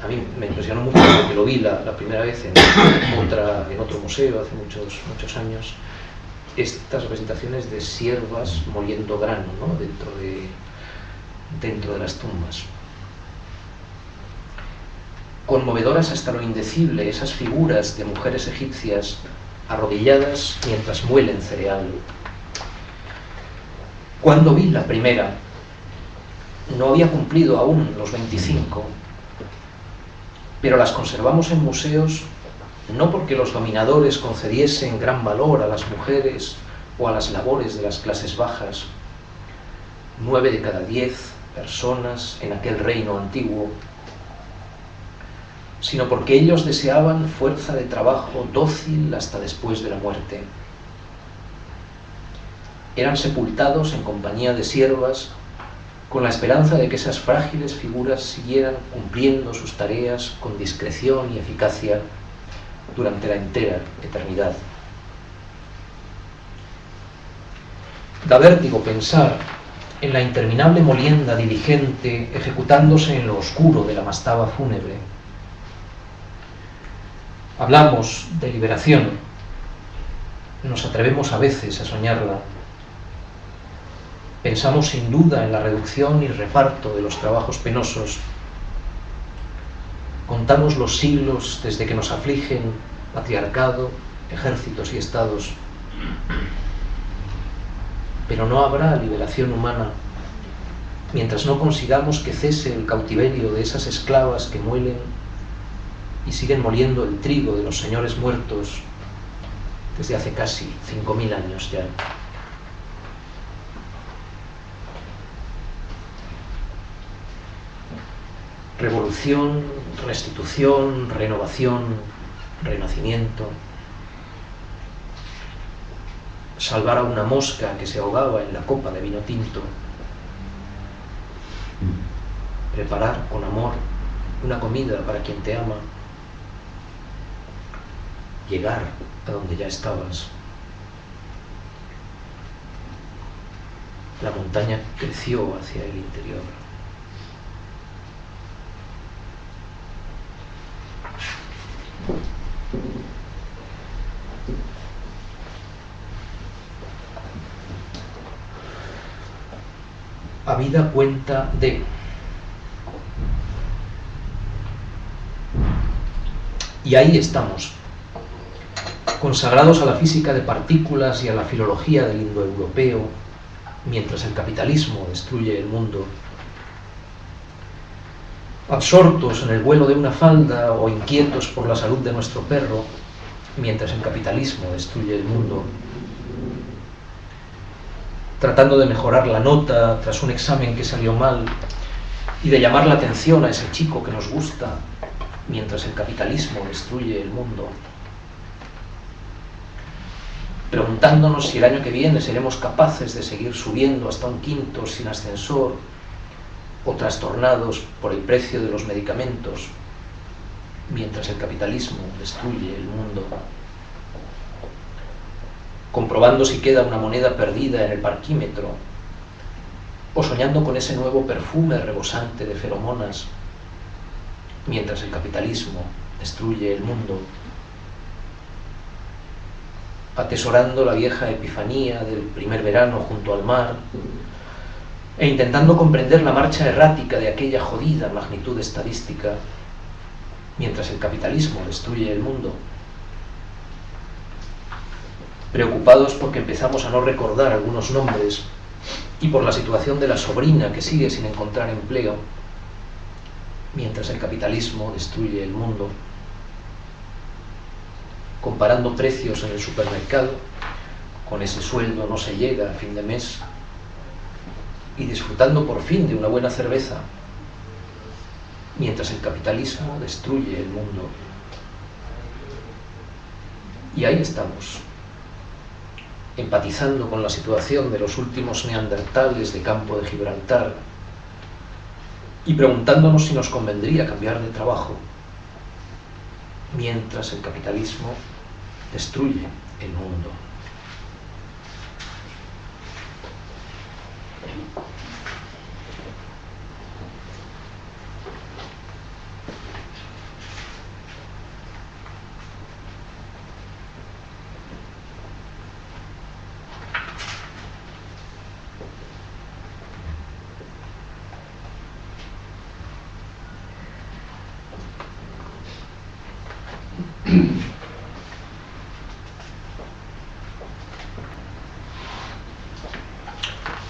A mí me impresionó mucho porque lo vi la primera vez en otro museo hace muchos años, estas representaciones de siervas moliendo grano, ¿no? dentro de las tumbas. Conmovedoras hasta lo indecible esas figuras de mujeres egipcias arrodilladas mientras muelen cereal. Cuando vi la primera, no había cumplido aún los 25, pero las conservamos en museos no porque los dominadores concediesen gran valor a las mujeres o a las labores de las clases bajas. 9 de cada 10 personas en aquel reino antiguo, sino porque ellos deseaban fuerza de trabajo dócil hasta después de la muerte. Eran sepultados en compañía de siervas con la esperanza de que esas frágiles figuras siguieran cumpliendo sus tareas con discreción y eficacia durante la entera eternidad. Da vértigo pensar en la interminable molienda diligente ejecutándose en lo oscuro de la mastaba fúnebre. Hablamos de liberación, nos atrevemos a veces a soñarla. Pensamos sin duda en la reducción y reparto de los trabajos penosos. Contamos los siglos desde que nos afligen patriarcado, ejércitos y estados. Pero no habrá liberación humana mientras no consigamos que cese el cautiverio de esas esclavas que muelen y siguen moliendo el trigo de los señores muertos desde hace casi 5000 años ya. Revolución, restitución, renovación, renacimiento. Salvar a una mosca que se ahogaba en la copa de vino tinto. Preparar con amor una comida para quien te ama. Llegar a donde ya estabas. La montaña creció hacia el interior. Habida cuenta de. Y ahí estamos, consagrados a la física de partículas y a la filología del indoeuropeo, mientras el capitalismo destruye el mundo. Absortos en el vuelo de una falda o inquietos por la salud de nuestro perro, mientras el capitalismo destruye el mundo. Tratando de mejorar la nota tras un examen que salió mal y de llamar la atención a ese chico que nos gusta, mientras el capitalismo destruye el mundo. Preguntándonos si el año que viene seremos capaces de seguir subiendo hasta un quinto sin ascensor o trastornados por el precio de los medicamentos, mientras el capitalismo destruye el mundo. Comprobando si queda una moneda perdida en el parquímetro, o soñando con ese nuevo perfume rebosante de feromonas, mientras el capitalismo destruye el mundo. Atesorando la vieja epifanía del primer verano junto al mar, e intentando comprender la marcha errática de aquella jodida magnitud estadística, mientras el capitalismo destruye el mundo. Preocupados porque empezamos a no recordar algunos nombres y por la situación de la sobrina que sigue sin encontrar empleo, mientras el capitalismo destruye el mundo. Comparando precios en el supermercado, con ese sueldo no se llega a fin de mes, y disfrutando por fin de una buena cerveza, mientras el capitalismo destruye el mundo. Y ahí estamos, empatizando con la situación de los últimos neandertales de Campo de Gibraltar y preguntándonos si nos convendría cambiar de trabajo, mientras el capitalismo destruye el mundo.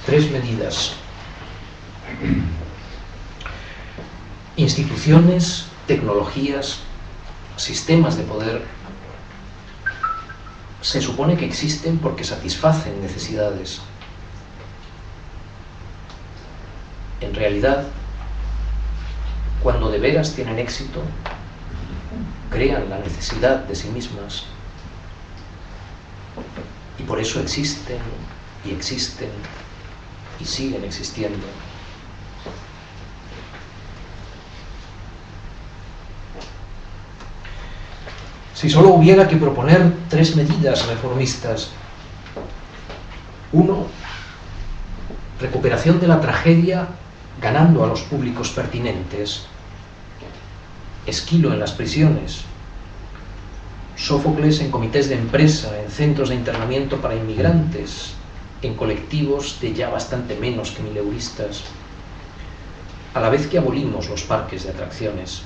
Tres medidas. Instituciones, tecnologías, sistemas de poder se supone que existen porque satisfacen necesidades. En realidad, cuando de veras tienen éxito, crean la necesidad de sí mismas. Y por eso existen y existen y siguen existiendo. Si solo hubiera que proponer tres medidas reformistas: 1. recuperación de la tragedia ganando a los públicos pertinentes, Esquilo en las prisiones, Sófocles en comités de empresa, en centros de internamiento para inmigrantes, en colectivos de ya bastante menos que mileuristas, a la vez que abolimos los parques de atracciones.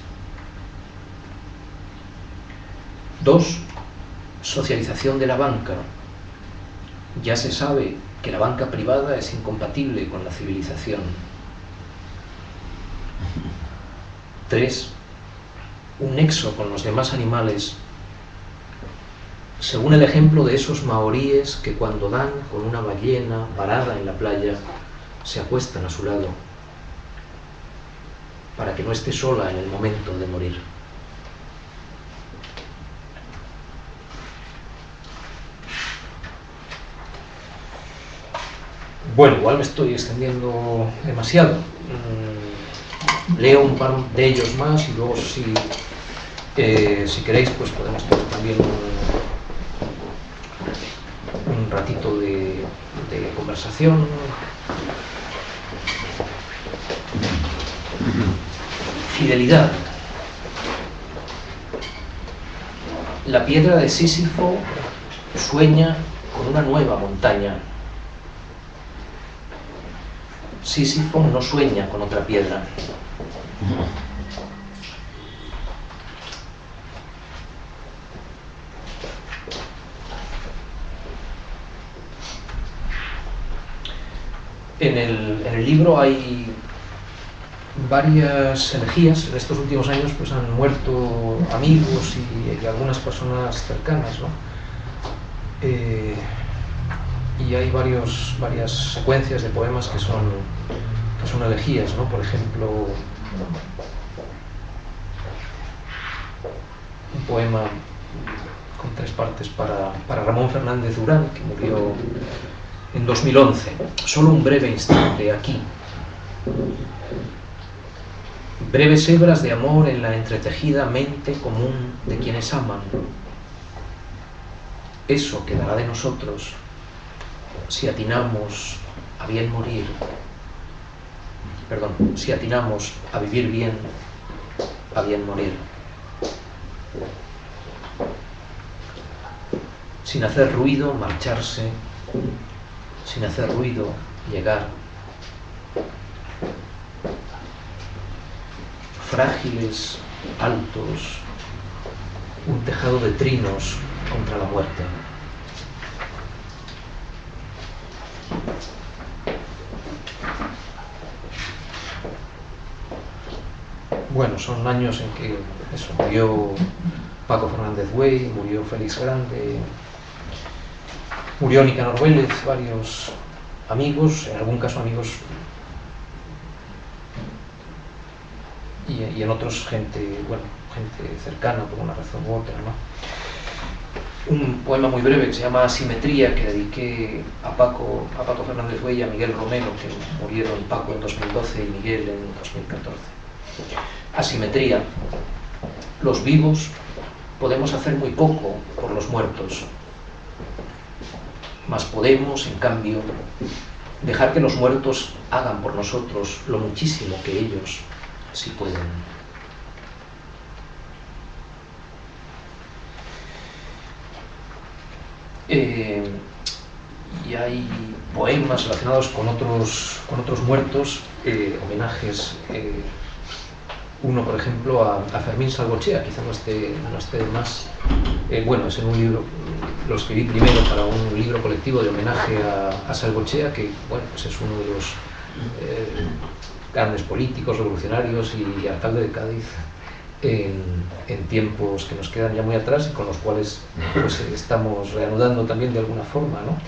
2. Socialización de la banca. Ya se sabe que la banca privada es incompatible con la civilización. 3. Un nexo con los demás animales, según el ejemplo de esos maoríes que cuando dan con una ballena varada en la playa, se acuestan a su lado, para que no esté sola en el momento de morir. Bueno, igual me estoy extendiendo demasiado. Leo un par de ellos más y luego si queréis pues podemos tener también un ratito de conversación. Fidelidad. La piedra de Sísifo sueña con una nueva montaña. Sísifo no sueña con otra piedra. En el libro hay varias elegías. En estos últimos años pues han muerto amigos y algunas personas cercanas, ¿no? Y hay varias secuencias de poemas que son elegías, ¿no? Por ejemplo, un poema con 3 partes para Ramón Fernández Durán, que murió en 2011. Solo un breve instante aquí. Breves hebras de amor en la entretejida mente común de quienes aman. Eso quedará de nosotros si atinamos a bien morir. Perdón, si atinamos a vivir bien, a bien morir. Sin hacer ruido, marcharse. Sin hacer ruido, llegar. Frágiles, altos, un tejado de trinos contra la muerte. Bueno, son años en que murió Paco Fernández Güell, murió Félix Grande, murió Nicanor Vélez, varios amigos, en algún caso amigos, y en otros gente cercana por una razón u otra, ¿no? Un poema muy breve que se llama Asimetría, que dediqué a Paco Fernández Güell y a Miguel Romero, que murieron, Paco en 2012 y Miguel en 2014. Asimetría. Los vivos podemos hacer muy poco por los muertos, mas podemos, en cambio, dejar que los muertos hagan por nosotros lo muchísimo que ellos sí pueden. Y hay poemas relacionados con otros muertos, homenajes. Uno, por ejemplo, a Fermín Salvochea, quizá no esté más. Bueno, es en un libro, lo escribí primero para un libro colectivo de homenaje a Salvochea, que bueno, pues es uno de los grandes políticos, revolucionarios y alcalde de Cádiz en tiempos que nos quedan ya muy atrás y con los cuales pues, estamos reanudando también de alguna forma, ¿no?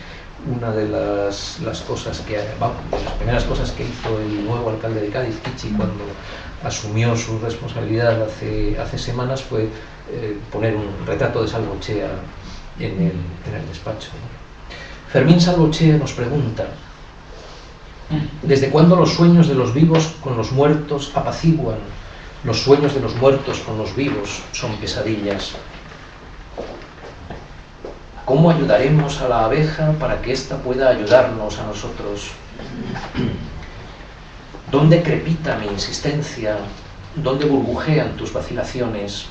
Una de las cosas de las primeras cosas que hizo el nuevo alcalde de Cádiz, Kichi, cuando asumió su responsabilidad hace semanas, fue poner un retrato de Salvochea en el despacho, ¿no? Fermín Salvochea nos pregunta: ¿desde cuándo los sueños de los vivos con los muertos apaciguan? Los sueños de los muertos con los vivos son pesadillas. ¿Cómo ayudaremos a la abeja para que ésta pueda ayudarnos a nosotros? ¿Dónde crepita mi insistencia? ¿Dónde burbujean tus vacilaciones?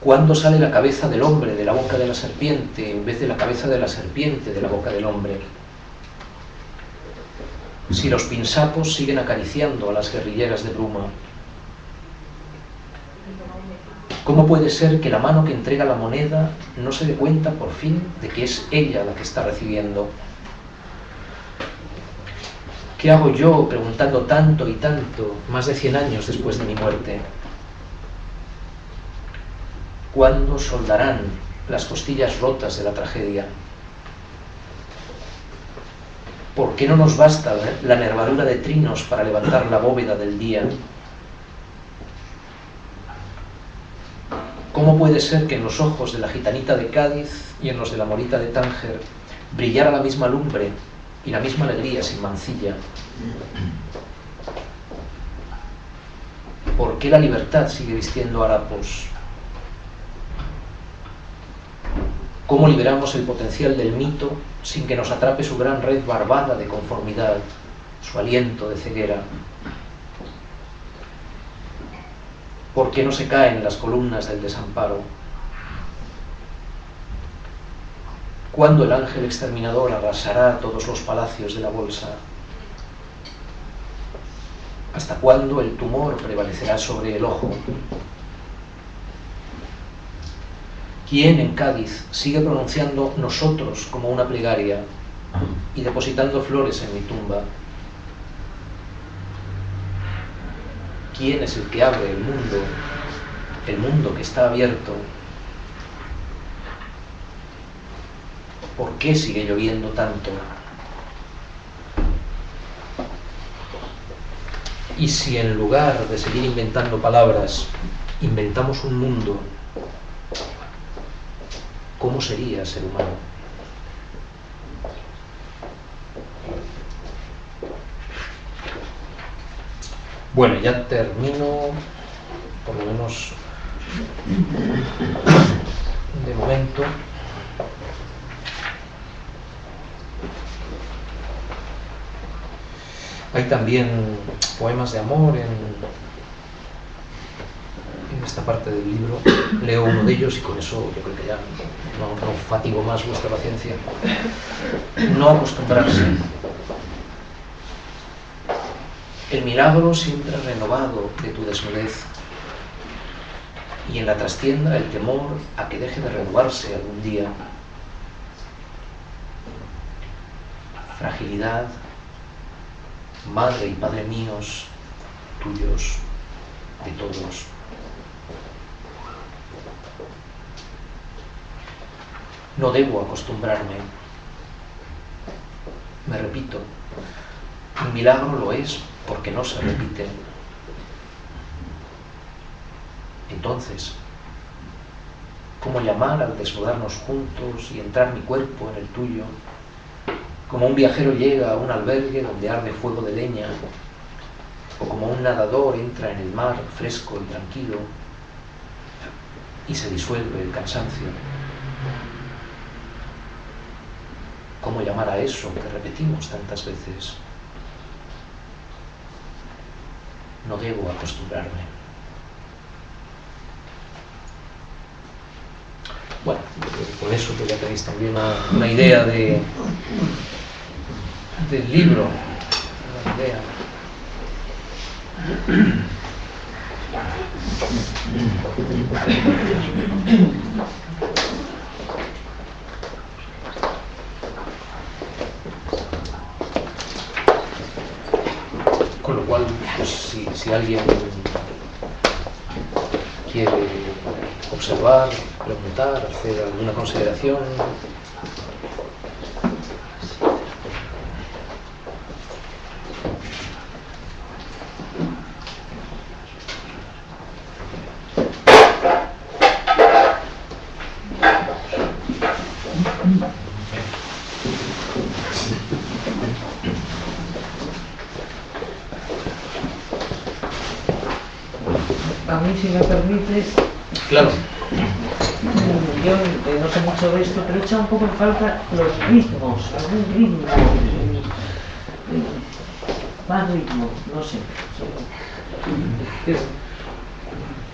¿Cuándo sale la cabeza del hombre de la boca de la serpiente en vez de la cabeza de la serpiente de la boca del hombre? Si los pinsapos siguen acariciando a las guerrilleras de bruma, ¿cómo puede ser que la mano que entrega la moneda no se dé cuenta por fin de que es ella la que está recibiendo? ¿Qué hago yo preguntando tanto y tanto, más de 100 años después de mi muerte? ¿Cuándo soldarán las costillas rotas de la tragedia? ¿Por qué no nos basta la nervadura de trinos para levantar la bóveda del día? ¿Cómo puede ser que en los ojos de la gitanita de Cádiz y en los de la morita de Tánger brillara la misma lumbre y la misma alegría sin mancilla? ¿Por qué la libertad sigue vistiendo harapos? ¿Cómo liberamos el potencial del mito sin que nos atrape su gran red barbada de conformidad, su aliento de ceguera? ¿Por qué no se caen las columnas del desamparo? ¿Cuándo el ángel exterminador arrasará todos los palacios de la bolsa? ¿Hasta cuándo el tumor prevalecerá sobre el ojo? ¿Quién en Cádiz sigue pronunciando nosotros como una plegaria y depositando flores en mi tumba? ¿Quién es el que abre el mundo que está abierto? ¿Por qué sigue lloviendo tanto? Y si en lugar de seguir inventando palabras, inventamos un mundo, ¿cómo sería ser humano? Bueno, ya termino, por lo menos de momento. Hay también poemas de amor en esta parte del libro. Leo uno de ellos y con eso yo creo que ya no fatigo más vuestra paciencia. No acostumbrarse. El milagro siempre renovado de tu desnudez, y en la trastienda el temor a que deje de renovarse algún día. Fragilidad, madre y padre míos, tuyos, de todos. No debo acostumbrarme. Me repito, un milagro lo es porque no se repite. Entonces, ¿cómo llamar al desnudarnos juntos y entrar mi cuerpo en el tuyo? Como un viajero llega a un albergue donde arde fuego de leña, o como un nadador entra en el mar fresco y tranquilo y se disuelve el cansancio. ¿Cómo llamar a eso que repetimos tantas veces? No debo acostumbrarme. Bueno, con eso pues ya tenéis también una idea del libro. Una idea. Con lo cual, pues, si alguien quiere observar, preguntar, hacer alguna consideración. A mí, si me permites, Claro. yo no sé mucho de esto, pero he echado un poco en falta los ritmos, algún ritmo más ritmo, no sé.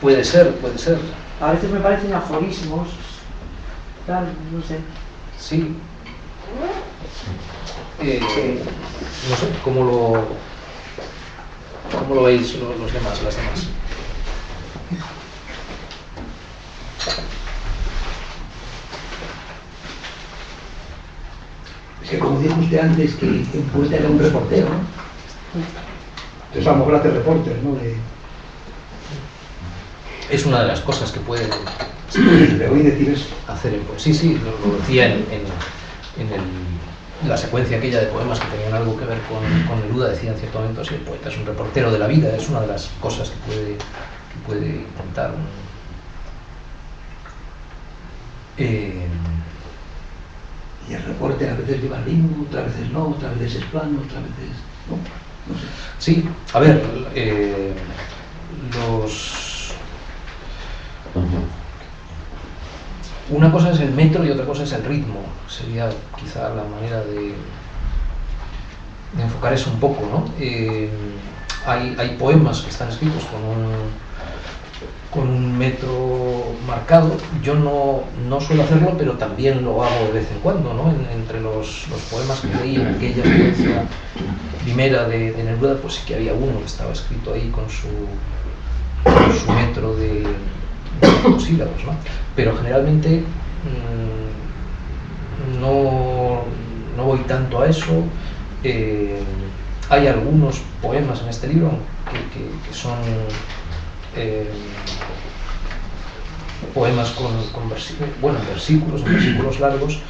Puede ser, puede ser. A veces me parecen aforismos, tal, no sé. Sí. No sé, ¿cómo lo veis los demás, las demás? Es que como dijo usted antes, que un poeta era un reportero, ¿no? Entonces a lo mejor hace reportes, ¿no? Es una de las cosas que puede Le oí decir eso. hacer en poesía. Sí, lo decía en la secuencia aquella de poemas que tenían algo que ver con Neruda. Decía en cierto momento, sí, el poeta es un reportero de la vida. Es una de las cosas que puede intentar. Y el reporte a veces lleva ritmo, otras veces no, otras veces es plano, otras veces no. No sé. Sí, a ver, una cosa es el metro y otra cosa es el ritmo. Sería quizá la manera de enfocar eso un poco, ¿no? Hay poemas que están escritos con un metro marcado. Yo no suelo hacerlo, pero también lo hago de vez en cuando, ¿no? Entre los poemas que leí en aquella experiencia primera de Neruda, pues sí que había uno que estaba escrito ahí con su metro de sílabos, ¿no? Pero generalmente no voy tanto a eso. Hay algunos poemas en este libro que son poemas con versículos largos.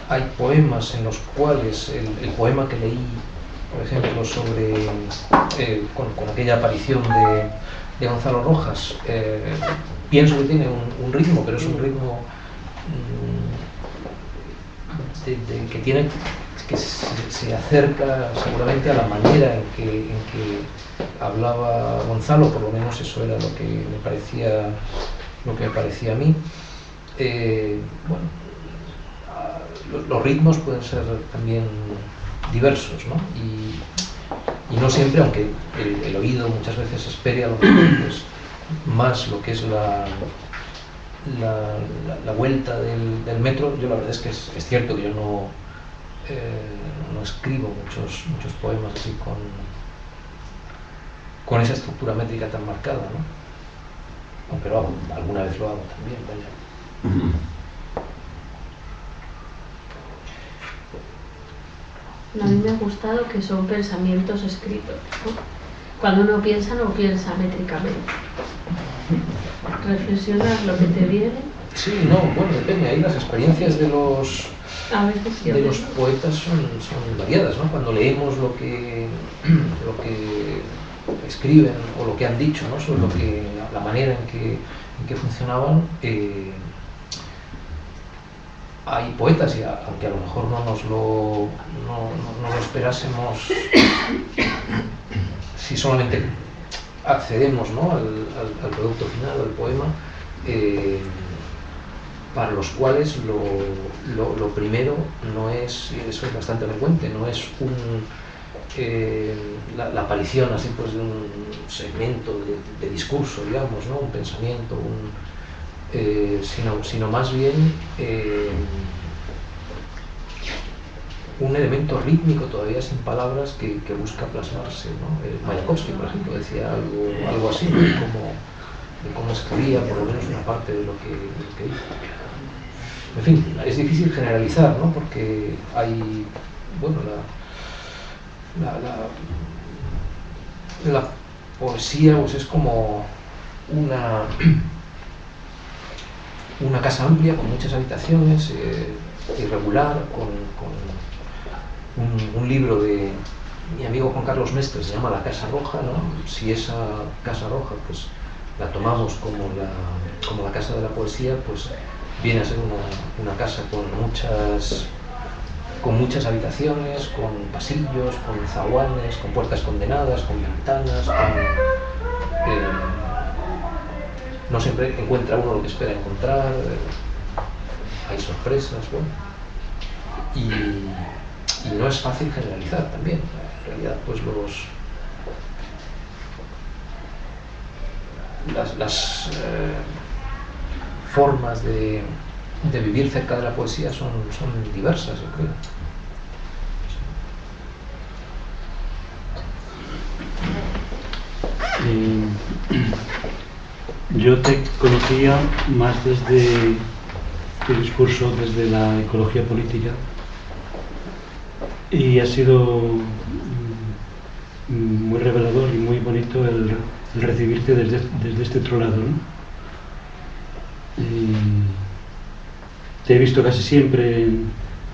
Hay poemas en los cuales el poema que leí, por ejemplo, sobre con aquella aparición de Gonzalo Rojas, pienso que tiene un ritmo, pero es un ritmo que se acerca seguramente a la manera en que hablaba Gonzalo. Por lo menos eso era lo que me parecía a mí. Bueno, los ritmos pueden ser también diversos, ¿no? Y no siempre, aunque el oído muchas veces espere a lo mejor pues, más lo que es la vuelta del metro. Yo la verdad es que es cierto que yo no escribo muchos poemas así con esa estructura métrica tan marcada, ¿no? Aunque lo hago, alguna vez lo hago también, vaya. A mí me ha gustado que son pensamientos escritos, ¿no? Cuando uno piensa, no piensa métricamente. Reflexionar lo que te viene. Sí, no, bueno, depende. Ahí las experiencias de los poetas son variadas, ¿no? Cuando leemos lo que escriben o lo que han dicho, ¿no? Sobre la manera en que funcionaban. Hay poetas, y aunque a lo mejor no lo esperásemos, si solamente accedemos, ¿no? al producto final, al poema, para los cuales lo primero no es, y eso es bastante frecuente, no es la aparición así pues de un segmento de discurso, digamos, ¿no? Un pensamiento, sino más bien un elemento rítmico todavía sin palabras que busca plasmarse, ¿no? Mayakovsky, por ejemplo, decía algo así, ¿no? de cómo escribía, por lo menos una parte de lo que hizo. En fin, es difícil generalizar, ¿no? Porque hay, bueno, la poesía pues es como una casa amplia con muchas habitaciones, irregular, con un libro de mi amigo Juan Carlos Mestre, se llama La Casa Roja, ¿no? Si esa Casa Roja pues la tomamos como la casa de la poesía, pues viene a ser una casa con muchas habitaciones, con pasillos, con zaguanes, con puertas condenadas, con ventanas, no siempre encuentra uno lo que espera encontrar, hay sorpresas, bueno. y no es fácil generalizar también. En realidad, pues las formas de vivir cerca de la poesía son diversas, yo creo. Yo te conocía más desde tu discurso, desde la ecología política, y ha sido muy revelador y muy bonito el recibirte desde este otro lado, ¿no? Te he visto casi siempre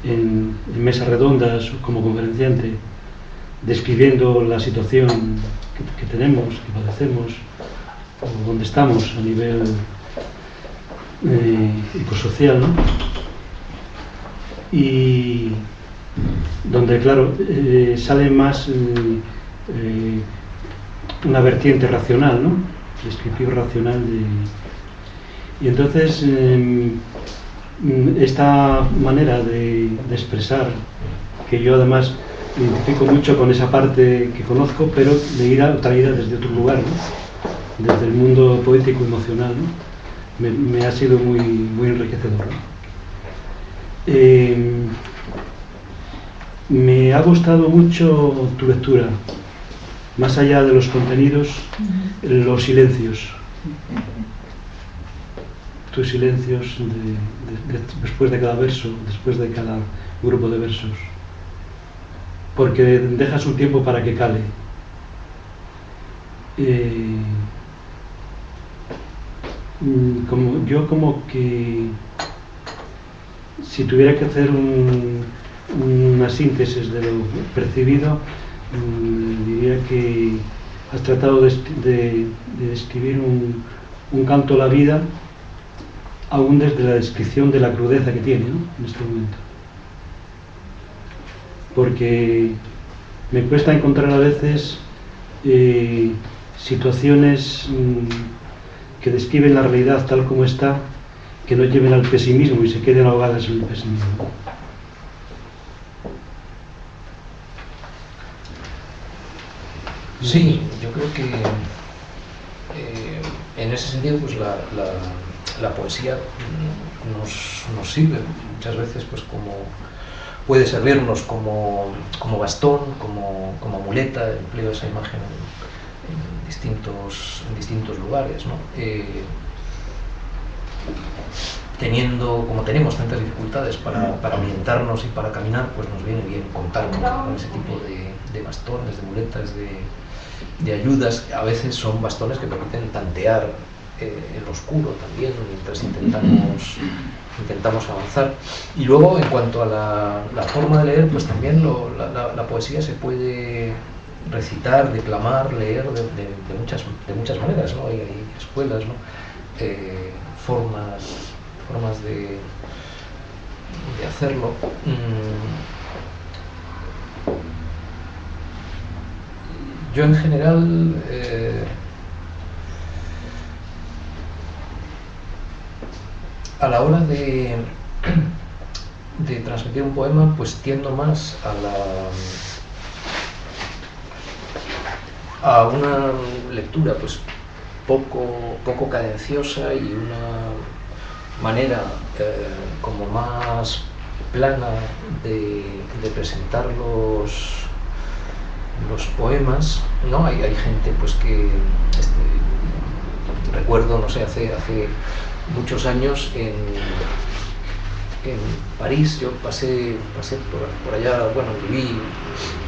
en mesas redondas como conferenciante, describiendo la situación que tenemos, que padecemos, o donde estamos a nivel ecosocial, ¿no? Y donde, claro, sale más una vertiente racional, ¿no? Descriptiva racional y entonces esta manera de expresar, que yo además me identifico mucho con esa parte que conozco, pero de ir a traída desde otro lugar, ¿no? Desde el mundo poético emocional, ¿no? Me ha sido muy enriquecedor, ¿no? Me ha gustado mucho tu lectura, más allá de los contenidos, los silencios. Tus silencios después de cada verso, después de cada grupo de versos, porque dejas un tiempo para que cale. Como que si tuviera que hacer una síntesis de lo percibido, diría que has tratado de describir un canto a la vida, aún desde la descripción de la crudeza que tiene, ¿no? En este momento. Porque me cuesta encontrar a veces situaciones que describen la realidad tal como está, que no lleven al pesimismo y se queden ahogadas en el pesimismo. Sí, yo creo que en ese sentido pues la poesía nos sirve muchas veces pues puede servirnos como bastón, como muleta. Empleo esa imagen en distintos lugares, ¿no? Como tenemos tantas dificultades para orientarnos y para caminar, pues nos viene bien contarnos con ese tipo de bastones, de muletas, de ayudas. A veces son bastones que permiten tantear el oscuro también, mientras intentamos avanzar. Y luego, en cuanto a la forma de leer, pues también la poesía se puede recitar, declamar, leer de muchas maneras, ¿no? Hay escuelas, ¿no? Formas de hacerlo. Yo en general a la hora de transmitir un poema, pues tiendo más a una lectura pues poco cadenciosa y una manera como más plana de presentar los poemas, ¿no? Hay gente pues que recuerdo, no sé, hace muchos años en París. Yo pasé por allá, bueno, viví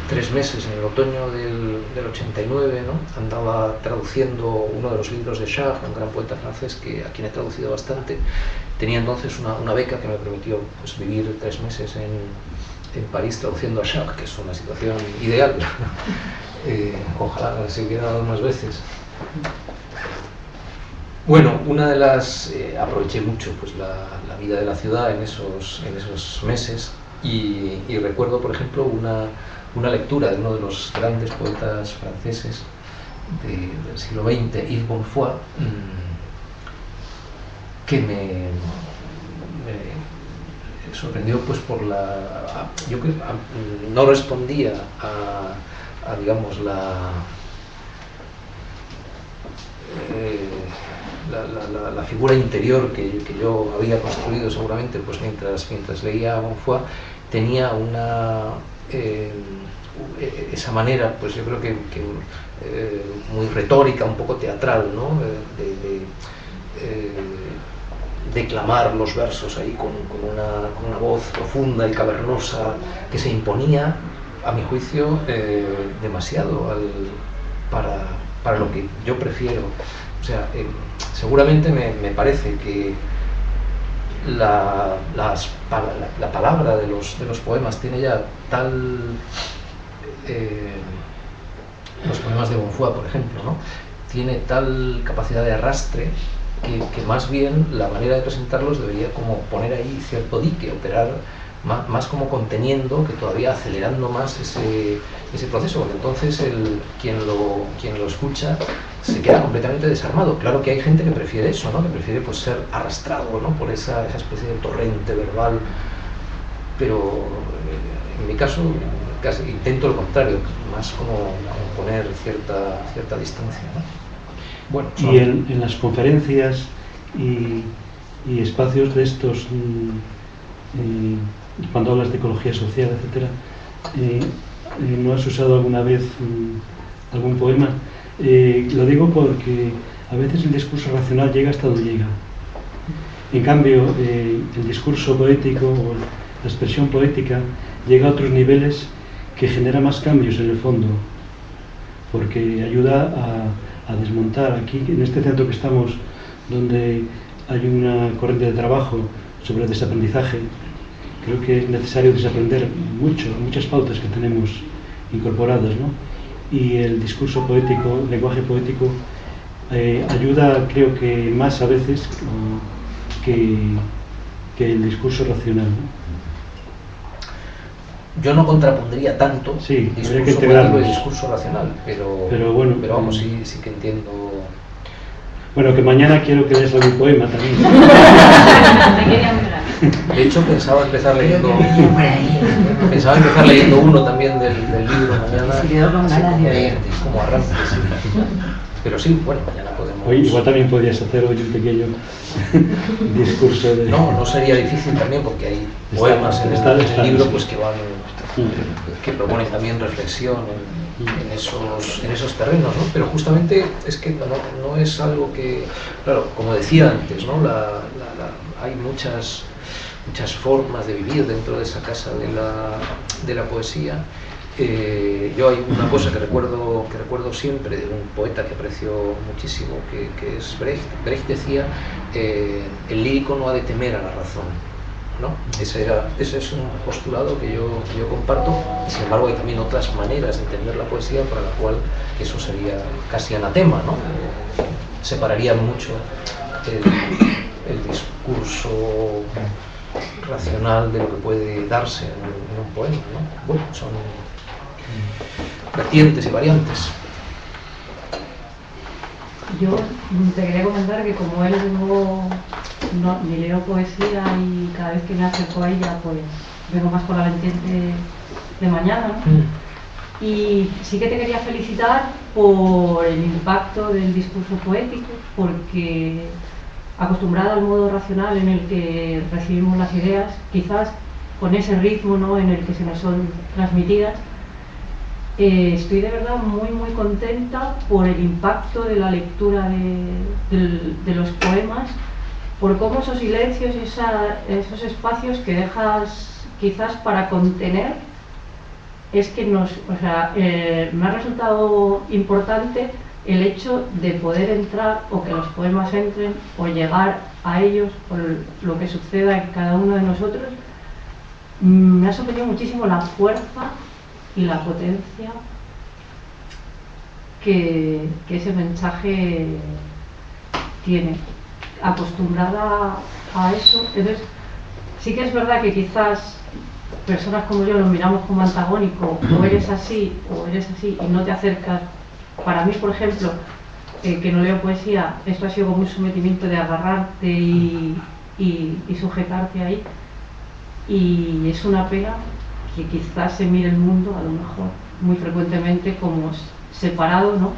3 meses en el otoño del 89, ¿no? Andaba traduciendo uno de los libros de Chartres, un gran poeta francés a quien he traducido bastante. Tenía entonces una beca que me permitió pues vivir 3 meses en París traduciendo a Chartres, que es una situación ideal. Ojalá se hubiera dado más veces. Bueno, aproveché mucho pues la vida de la ciudad en esos meses y recuerdo, por ejemplo, una lectura de uno de los grandes poetas franceses del siglo XX, Yves Bonfoy, que sorprendió pues por yo creo no respondía a digamos la figura interior que yo había construido seguramente pues mientras leía a Bonfoy. Tenía esa manera, pues yo creo que muy retórica, un poco teatral, ¿no? de declamar los versos ahí con una voz profunda y cavernosa que se imponía, a mi juicio, demasiado para lo que yo prefiero. O sea, seguramente me parece que la palabra de los poemas tiene ya tal... los poemas de Bonfoy, por ejemplo, ¿no? Tiene tal capacidad de arrastre que más bien la manera de presentarlos debería como poner ahí cierto dique, operar más como conteniendo que todavía acelerando más ese proceso, porque entonces quien lo escucha se queda completamente desarmado. Claro que hay gente que prefiere eso, ¿no? Que prefiere pues ser arrastrado, ¿no? Por esa especie de torrente verbal, pero en mi caso casi intento lo contrario, más como poner cierta distancia, ¿no? Bueno, y en las conferencias y espacios de estos, cuando hablas de ecología social, etcétera, ¿no has usado alguna vez algún poema? Lo digo porque a veces el discurso racional llega hasta donde llega. En cambio, el discurso poético o la expresión poética llega a otros niveles que genera más cambios en el fondo, porque ayuda a desmontar. Aquí, en este centro que estamos, donde hay una corriente de trabajo sobre desaprendizaje, creo que es necesario desaprender muchas pautas que tenemos incorporadas, ¿no? Y el discurso poético, el lenguaje poético, ayuda, creo que más a veces que el discurso racional, ¿no? Yo no contrapondría tanto discurso poético y discurso racional, pero vamos, sí que entiendo. Bueno, que mañana quiero que leas algún poema también. De hecho, pensaba empezar leyendo uno también del libro mañana, como arranque, sí. Pero sí, bueno, mañana podemos... Hoy igual también podrías hacer hoy un pequeño discurso de... No sería difícil también, porque hay poemas en el libro pues que proponen también reflexión en esos terrenos, ¿no? Pero justamente es que no es algo que... Claro, como decía antes, ¿no? Hay muchas formas de vivir dentro de esa casa de la poesía. Yo hay una cosa que recuerdo siempre de un poeta que aprecio muchísimo, que es Brecht. Brecht decía, el lírico no ha de temer a la razón, ¿no? Ese es un postulado que yo comparto. Sin embargo, hay también otras maneras de entender la poesía para la cual eso sería casi anatema, ¿no? Separaría mucho el discurso racional de lo que puede darse en un poema, ¿no? Bueno, son vertientes y variantes. Yo te quería comentar que como él ni leo poesía y cada vez que me acerco a ella pues vengo más con la vertiente de mañana, ¿no? Y sí que te quería felicitar por el impacto del discurso poético, porque acostumbrada al modo racional en el que recibimos las ideas, quizás con ese ritmo, ¿no?, en el que se nos son transmitidas, estoy de verdad muy contenta por el impacto de la lectura de los poemas, por cómo esos silencios, esos espacios que dejas quizás para contener, es que me ha resultado importante el hecho de poder entrar, o que los poemas entren, o llegar a ellos por lo que suceda en cada uno de nosotros. Me ha sorprendido muchísimo la fuerza y la potencia que ese mensaje tiene. Acostumbrada a eso, entonces sí que es verdad que quizás personas como yo nos miramos como antagónico, o eres así y no te acercas. Para mí, por ejemplo, que no leo poesía, esto ha sido como un sometimiento de agarrarte y sujetarte ahí. y es una pena que quizás se mire el mundo, a lo mejor, muy frecuentemente como separado, ¿no?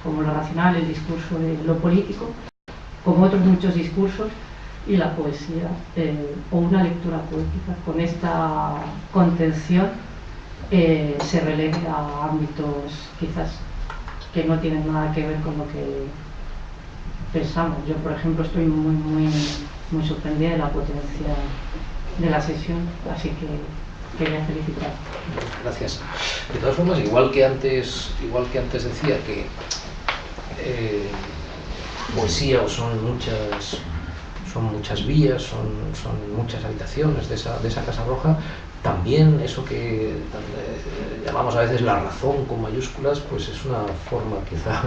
Como lo racional, el discurso de lo político, como otros muchos discursos, y la poesía, o una lectura poética, con esta contención, se relegue a ámbitos quizás que no tienen nada que ver con lo que pensamos. Yo, por ejemplo, estoy muy sorprendida de la potencia de la sesión, así que quería felicitar. Gracias. De todas formas, igual que antes decía que poesía o son muchas vías, son muchas habitaciones de esa Casa Roja, también eso que llamamos a veces la razón con mayúsculas, pues es una forma quizá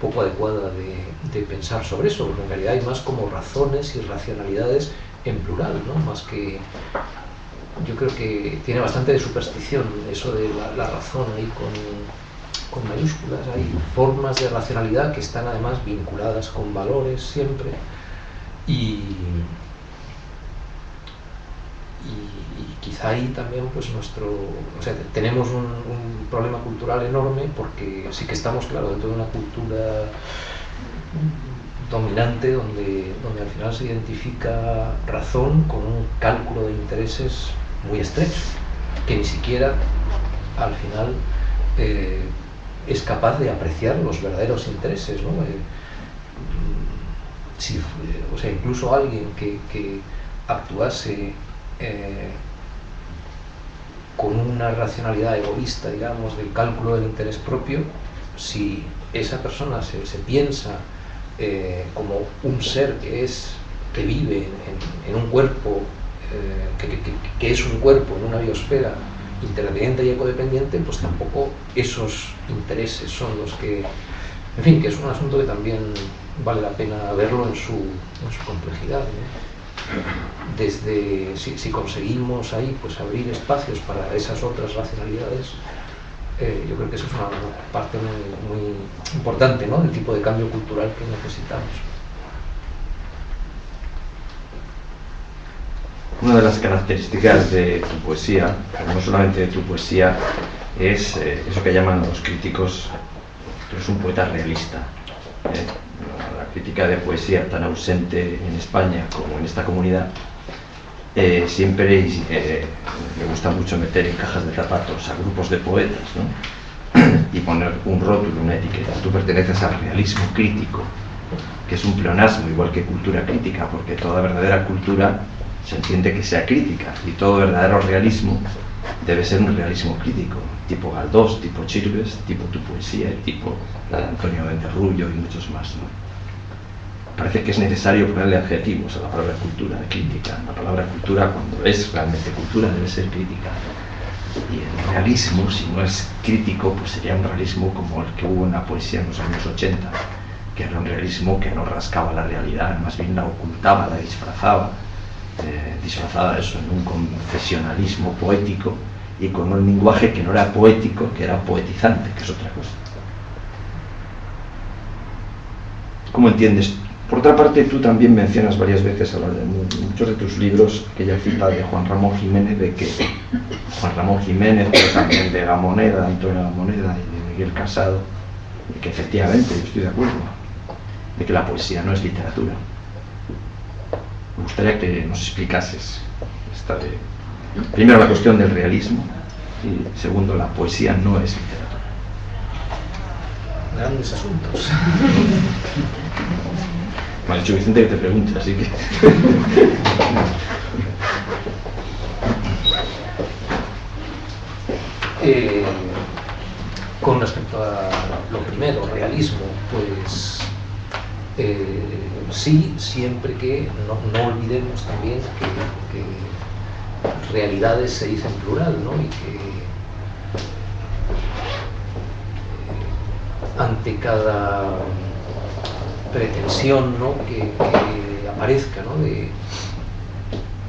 poco adecuada de pensar sobre eso, porque en realidad hay más como razones y racionalidades en plural, ¿no? Más que... Yo creo que tiene bastante de superstición eso de la razón ahí con mayúsculas. Hay formas de racionalidad que están además vinculadas con valores siempre, y quizá ahí también pues tenemos un problema cultural enorme, porque sí que estamos, claro, dentro de una cultura dominante donde al final se identifica razón con un cálculo de intereses muy estrecho, que ni siquiera al final es capaz de apreciar los verdaderos intereses, ¿no? Incluso alguien que actuase con una racionalidad egoísta, digamos, del cálculo del interés propio, si esa persona se piensa como un ser que vive en un cuerpo, que es un cuerpo en una biosfera interdependiente y ecodependiente, pues tampoco esos intereses son los que... En fin, que es un asunto que también vale la pena verlo en su complejidad, ¿no? Desde si conseguimos ahí pues abrir espacios para esas otras racionalidades, yo creo que eso es una parte muy importante, ¿no?, del tipo de cambio cultural que necesitamos. Una de las características de tu poesía, pero no solamente de tu poesía, es eso que llaman los críticos: tú eres un poeta realista. La crítica de poesía, tan ausente en España como en esta comunidad, siempre me gusta mucho meter en cajas de zapatos a grupos de poetas, ¿no? Y poner un rótulo, una etiqueta. Tú perteneces al realismo crítico, que es un pleonasmo, igual que cultura crítica, porque toda verdadera cultura se entiende que sea crítica, y todo verdadero realismo debe ser un realismo crítico, tipo Galdós, tipo Chirves, tipo tu poesía, tipo la de Antonio Venterrullo y muchos más, ¿no? Parece que es necesario ponerle adjetivos a la palabra cultura, crítica. La palabra cultura, cuando es realmente cultura, debe ser crítica. Y el realismo, si no es crítico, pues sería un realismo como el que hubo en la poesía en los años 80, que era un realismo que no rascaba la realidad, más bien la ocultaba, la disfrazaba, disfrazada eso en un confesionalismo poético y con un lenguaje que no era poético, que era poetizante, que es otra cosa. ¿Cómo entiendes? Por otra parte, tú también mencionas varias veces en muchos de tus libros aquella cita de Juan Ramón Jiménez, pero también de Gamoneda, Antonio Gamoneda y de Miguel Casado, de que efectivamente, yo estoy de acuerdo, de que la poesía no es literatura. Me gustaría que nos explicases primero la cuestión del realismo y segundo, la poesía no es literatura. Grandes asuntos. Me ha dicho Vicente que te pregunte, así que... Con respecto a lo primero, realismo, pues sí, siempre que no olvidemos también que realidades se dicen plural, ¿no? Y que ante cada pretensión, ¿no?, que aparezca, ¿no?, de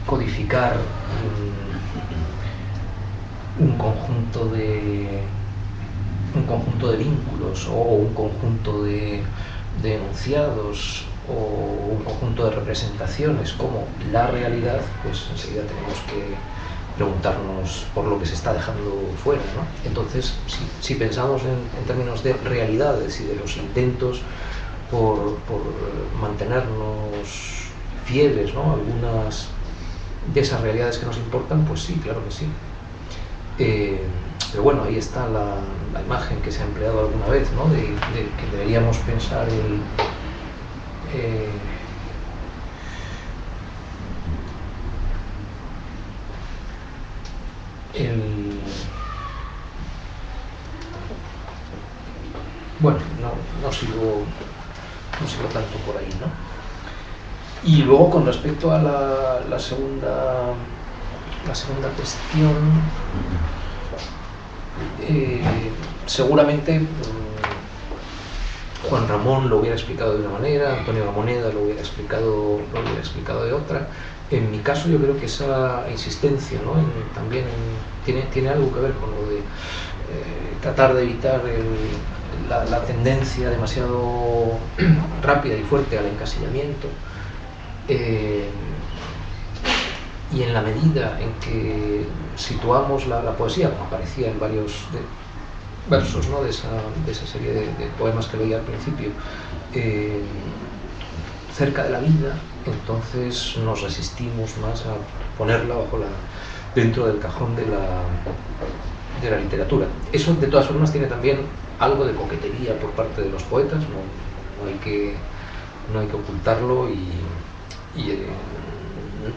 codificar un conjunto de vínculos o un conjunto de enunciados o un conjunto de representaciones como la realidad, pues enseguida tenemos que preguntarnos por lo que se está dejando fuera, ¿no? Entonces, si pensamos en términos de realidades y de los intentos por mantenernos fieles, ¿no?, a algunas de esas realidades que nos importan, pues sí, claro que sí. Pero bueno, ahí está la imagen que se ha empleado alguna vez, ¿no?, de que deberíamos pensar bueno, no sigo tanto por ahí, ¿no? Y luego, con respecto a la segunda cuestión, seguramente Juan Ramón lo hubiera explicado de una manera, Antonio Gamoneda lo hubiera explicado de otra. En mi caso, yo creo que esa insistencia, ¿no?, también tiene algo que ver con lo de tratar de evitar la tendencia demasiado rápida y fuerte al encasillamiento, y en la medida en que situamos la poesía, como aparecía en varios versos, ¿no?, de esa serie de poemas que leía al principio, cerca de la vida, entonces nos resistimos más a ponerla dentro del cajón de la literatura. Eso, de todas formas, tiene también algo de coquetería por parte de los poetas, no hay que ocultarlo, y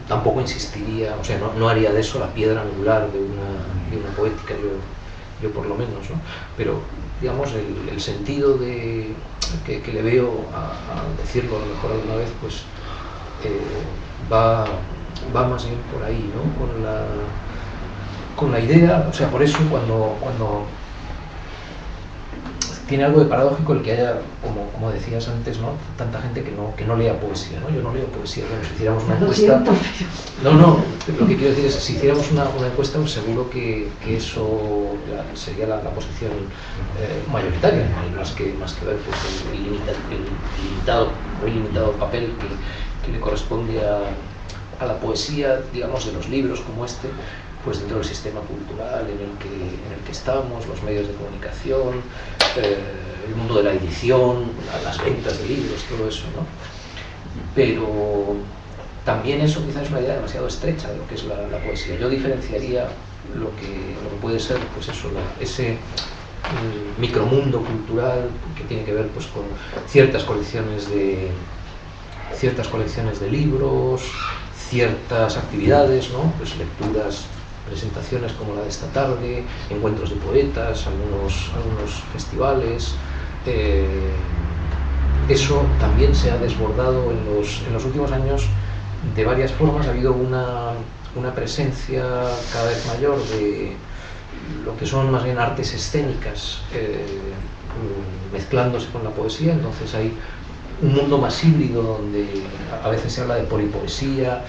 tampoco insistiría, o sea, no haría de eso la piedra angular de una poética, yo por lo menos, ¿no? Pero, digamos, el sentido que le veo a decirlo a lo mejor alguna vez, pues va más bien por ahí, ¿no?, con la idea, o sea, por eso cuando tiene algo de paradójico el que haya, como decías antes, ¿no?, tanta gente que no lea poesía, ¿no? Yo no leo poesía. Bueno, si hiciéramos una encuesta... No, lo que quiero decir es, si hiciéramos una encuesta, pues seguro que eso sería la posición mayoritaria, ¿no? Más que ver pues, el muy limitado papel que le corresponde a la poesía, digamos, de los libros como este, pues dentro del sistema cultural en el que estamos, los medios de comunicación, el mundo de la edición, las ventas de libros, todo eso, ¿no? Pero también eso quizás es una idea demasiado estrecha de lo que es la poesía. Yo diferenciaría lo que puede ser, pues eso, ese micromundo cultural que tiene que ver pues con ciertas colecciones de libros, ciertas actividades, ¿no?, pues lecturas, presentaciones como la de esta tarde, encuentros de poetas, algunos festivales. Eso también se ha desbordado en los últimos años de varias formas. Ha habido una presencia cada vez mayor de lo que son más bien artes escénicas, mezclándose con la poesía. Entonces hay un mundo más híbrido donde a veces se habla de polipoesía,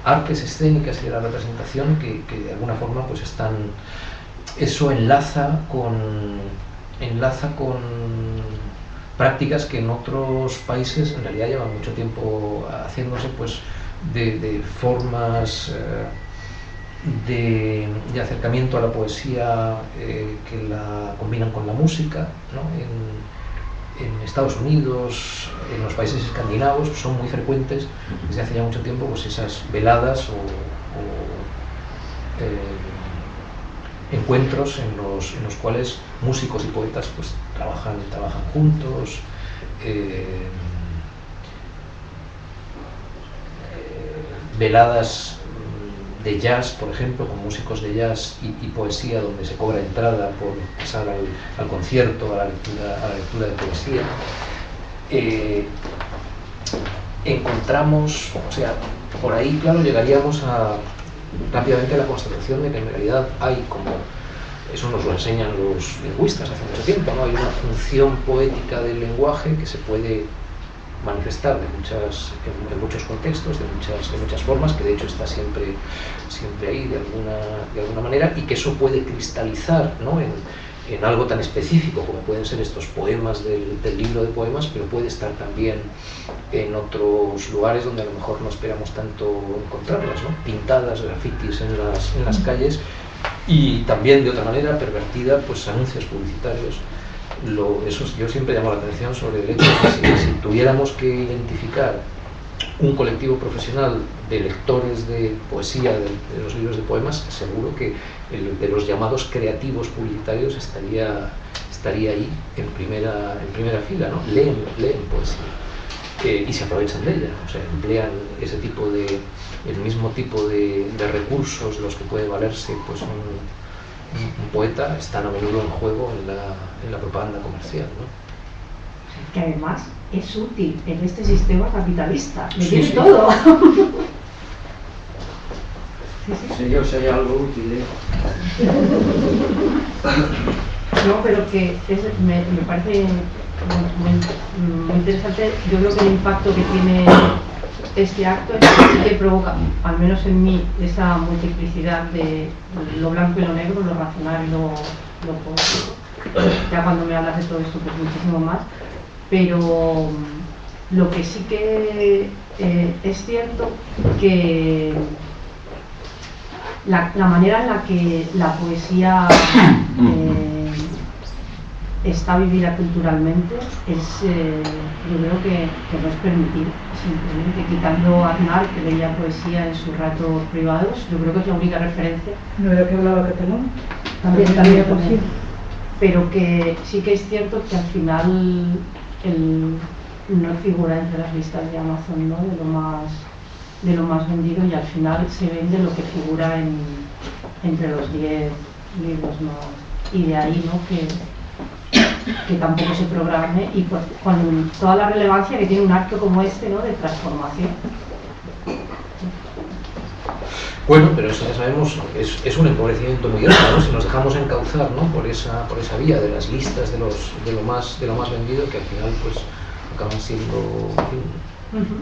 artes escénicas y de la representación que de alguna forma pues eso enlaza con prácticas que en otros países en realidad llevan mucho tiempo haciéndose, pues de formas de acercamiento a la poesía que la combinan con la música, ¿no? En Estados Unidos, en los países escandinavos, son muy frecuentes desde hace ya mucho tiempo pues esas veladas o encuentros en los cuales músicos y poetas pues trabajan juntos. Veladas de jazz, por ejemplo, con músicos de jazz y poesía, donde se cobra entrada por pasar al concierto, a la lectura de poesía. Encontramos, o sea, por ahí, claro, llegaríamos rápidamente a la constatación de que en realidad hay, como eso nos lo enseñan los lingüistas hace mucho tiempo, ¿no? Hay una función poética del lenguaje que se puede manifestar en muchos contextos, de muchas formas, que de hecho está siempre ahí de alguna manera, y que eso puede cristalizar, ¿no?, en algo tan específico como pueden ser estos poemas del libro de poemas, pero puede estar también en otros lugares donde a lo mejor no esperamos tanto encontrarlas, ¿no? Pintadas, grafitis en las calles, y también de otra manera pervertida, pues anuncios publicitarios. Eso yo siempre llamo la atención sobre el hecho de que si tuviéramos que identificar un colectivo profesional de lectores de poesía, de los libros de poemas, seguro que el de los llamados creativos publicitarios estaría ahí en primera fila, ¿no? Leen poesía y se aprovechan de ella, o sea, emplean el mismo tipo de recursos los que puede valerse pues un poeta, están a menudo en juego en la propaganda comercial, ¿no? Que además es útil en este sistema capitalista, le tiene Sí. todo. Sí, yo sé algo útil, No, pero que me parece muy interesante. Yo creo que el impacto que tiene este acto es que sí que provoca, al menos en mí, esa multiplicidad de lo blanco y lo negro, lo racional y lo poético. Ya cuando me hablas de todo esto, pues muchísimo más. Pero lo que sí que es cierto que la manera en la que la poesía está vivida culturalmente es, yo creo que no es permitir, simplemente quitando a Aznar, que leía poesía en sus ratos privados. Yo creo que es la única referencia. ¿No era que hablaba catalán? También. Pero que sí que es cierto que al final no figura entre las listas de Amazon, ¿no? de lo más vendido, y al final se vende lo que figura entre los 10 libros más, y de ahí, ¿no? que tampoco se programe, y pues, con toda la relevancia que tiene un acto como este, ¿no? De transformación. Bueno, pero eso ya sabemos, es un empobrecimiento muy grande, ¿no? Si nos dejamos encauzar, ¿no? por esa vía de las listas de lo más vendido, que al final pues acaban siendo, en fin,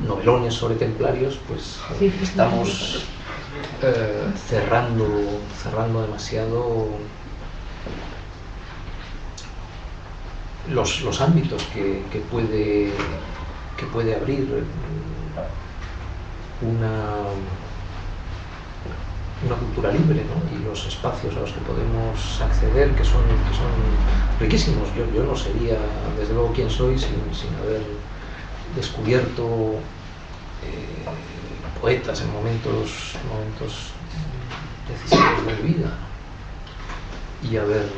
novelones sobre templarios, pues estamos cerrando demasiado los ámbitos que puede abrir una cultura libre, ¿no? Y los espacios a los que podemos acceder, que son riquísimos. Yo no sería, desde luego, quien soy sin haber descubierto poetas en momentos decisivos de mi vida, y haber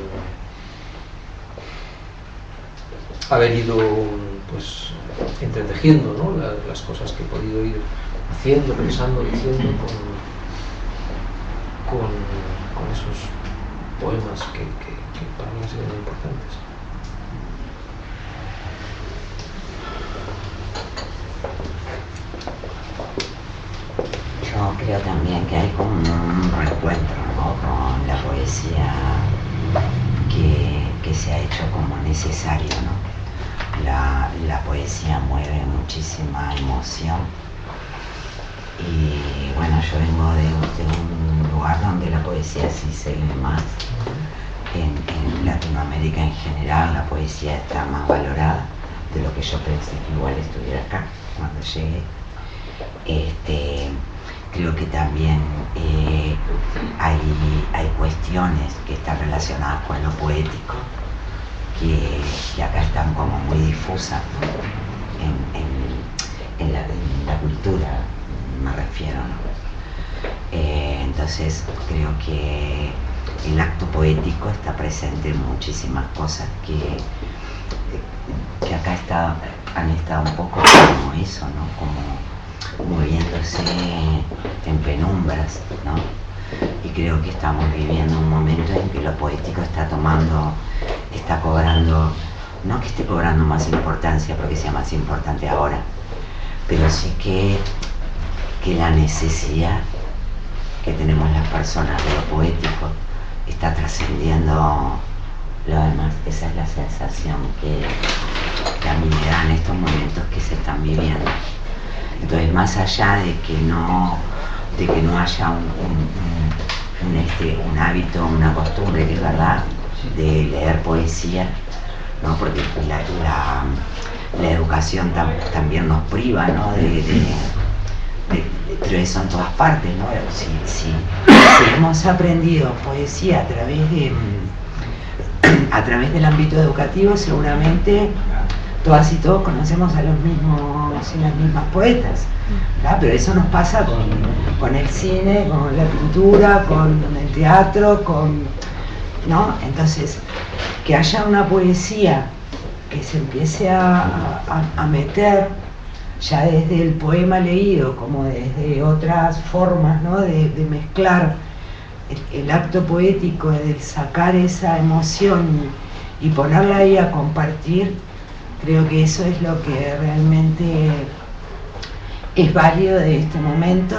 ido pues entretejiendo, ¿no? las cosas que he podido ir haciendo, pensando, diciendo con esos poemas que para mí han sido muy importantes. Yo creo también que hay como un reencuentro, ¿no? Con la poesía que se ha hecho como necesario, ¿no? La poesía mueve muchísima emoción, y bueno, yo vengo de un lugar donde la poesía sí se ve más. En Latinoamérica en general la poesía está más valorada de lo que yo pensé que igual estuviera acá cuando llegué. Creo que también hay cuestiones que están relacionadas con lo poético que acá están como muy difusas, ¿no? en la cultura, me refiero, ¿no? Entonces creo que el acto poético está presente en muchísimas cosas que acá han estado un poco como eso, ¿no? Como moviéndose en penumbras, ¿no? Y creo que estamos viviendo un momento en que lo poético está cobrando, no que esté cobrando más importancia porque sea más importante ahora, pero sí que la necesidad que tenemos las personas de lo poético está trascendiendo lo demás. Esa es la sensación que a mí me da en estos momentos que se están viviendo. Entonces, más allá de que no haya un hábito, una costumbre, que es verdad, de leer poesía, ¿no? Porque la educación también nos priva, ¿no? Pero eso en todas partes, ¿no? Si hemos aprendido poesía a través del ámbito educativo, seguramente todas y todos conocemos a los mismos y las mismas poetas, ¿verdad? Pero eso nos pasa con el cine, con la pintura, con el teatro, ¿no? Entonces, que haya una poesía que se empiece a meter ya desde el poema leído, como desde otras formas, ¿no? de mezclar el acto poético, de sacar esa emoción y ponerla ahí a compartir. Creo que eso es lo que realmente es válido de este momento,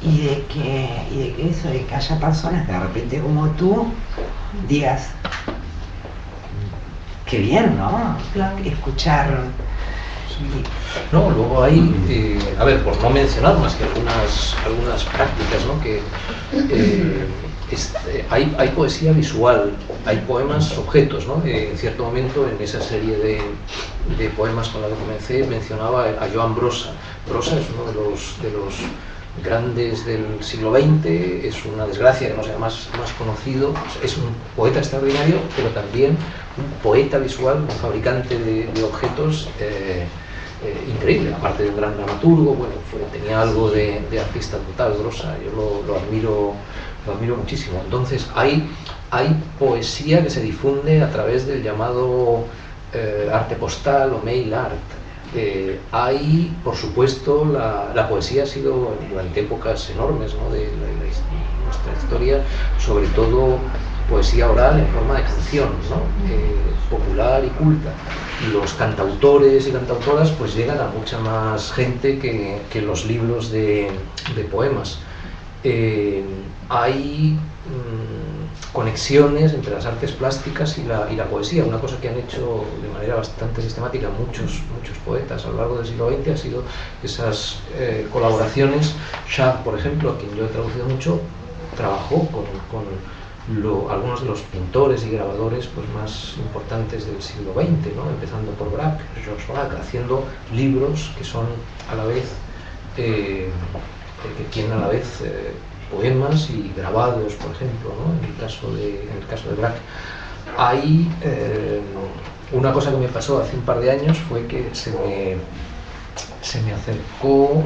y de que haya personas que de repente como tú digas, qué bien, ¿no? Claro. Escuchar. No, luego hay, a ver, por no mencionar más que algunas prácticas, ¿no? Que hay poesía visual, hay poemas objetos, ¿no? En cierto momento, en esa serie de poemas con la que comencé, mencionaba a Joan Brossa. Brossa es uno de los grandes del siglo XX, es una desgracia que no sea más conocido, es un poeta extraordinario, pero también un poeta visual, un fabricante de objetos increíble, aparte de un gran dramaturgo. Bueno, tenía algo de artista total, Brossa. Yo lo admiro muchísimo. Entonces hay poesía que se difunde a través del llamado arte postal o mail art. Hay, por supuesto, la poesía ha sido durante épocas enormes, ¿no? de nuestra historia, sobre todo poesía oral en forma de canción, ¿no? Popular y culta. Los cantautores y cantautoras pues llegan a mucha más gente que los libros de poemas. Hay conexiones entre las artes plásticas y la poesía. Una cosa que han hecho de manera bastante sistemática muchos poetas a lo largo del siglo XX ha sido esas colaboraciones. Shah, por ejemplo, a quien yo he traducido mucho, trabajó con algunos de los pintores y grabadores pues más importantes del siglo XX, ¿no? Empezando por Braque, Georges Braque, haciendo libros que son a la vez que tienen a la vez poemas y grabados, por ejemplo, ¿no? En el caso de Braque. Hay una cosa que me pasó hace un par de años, fue que se me acercó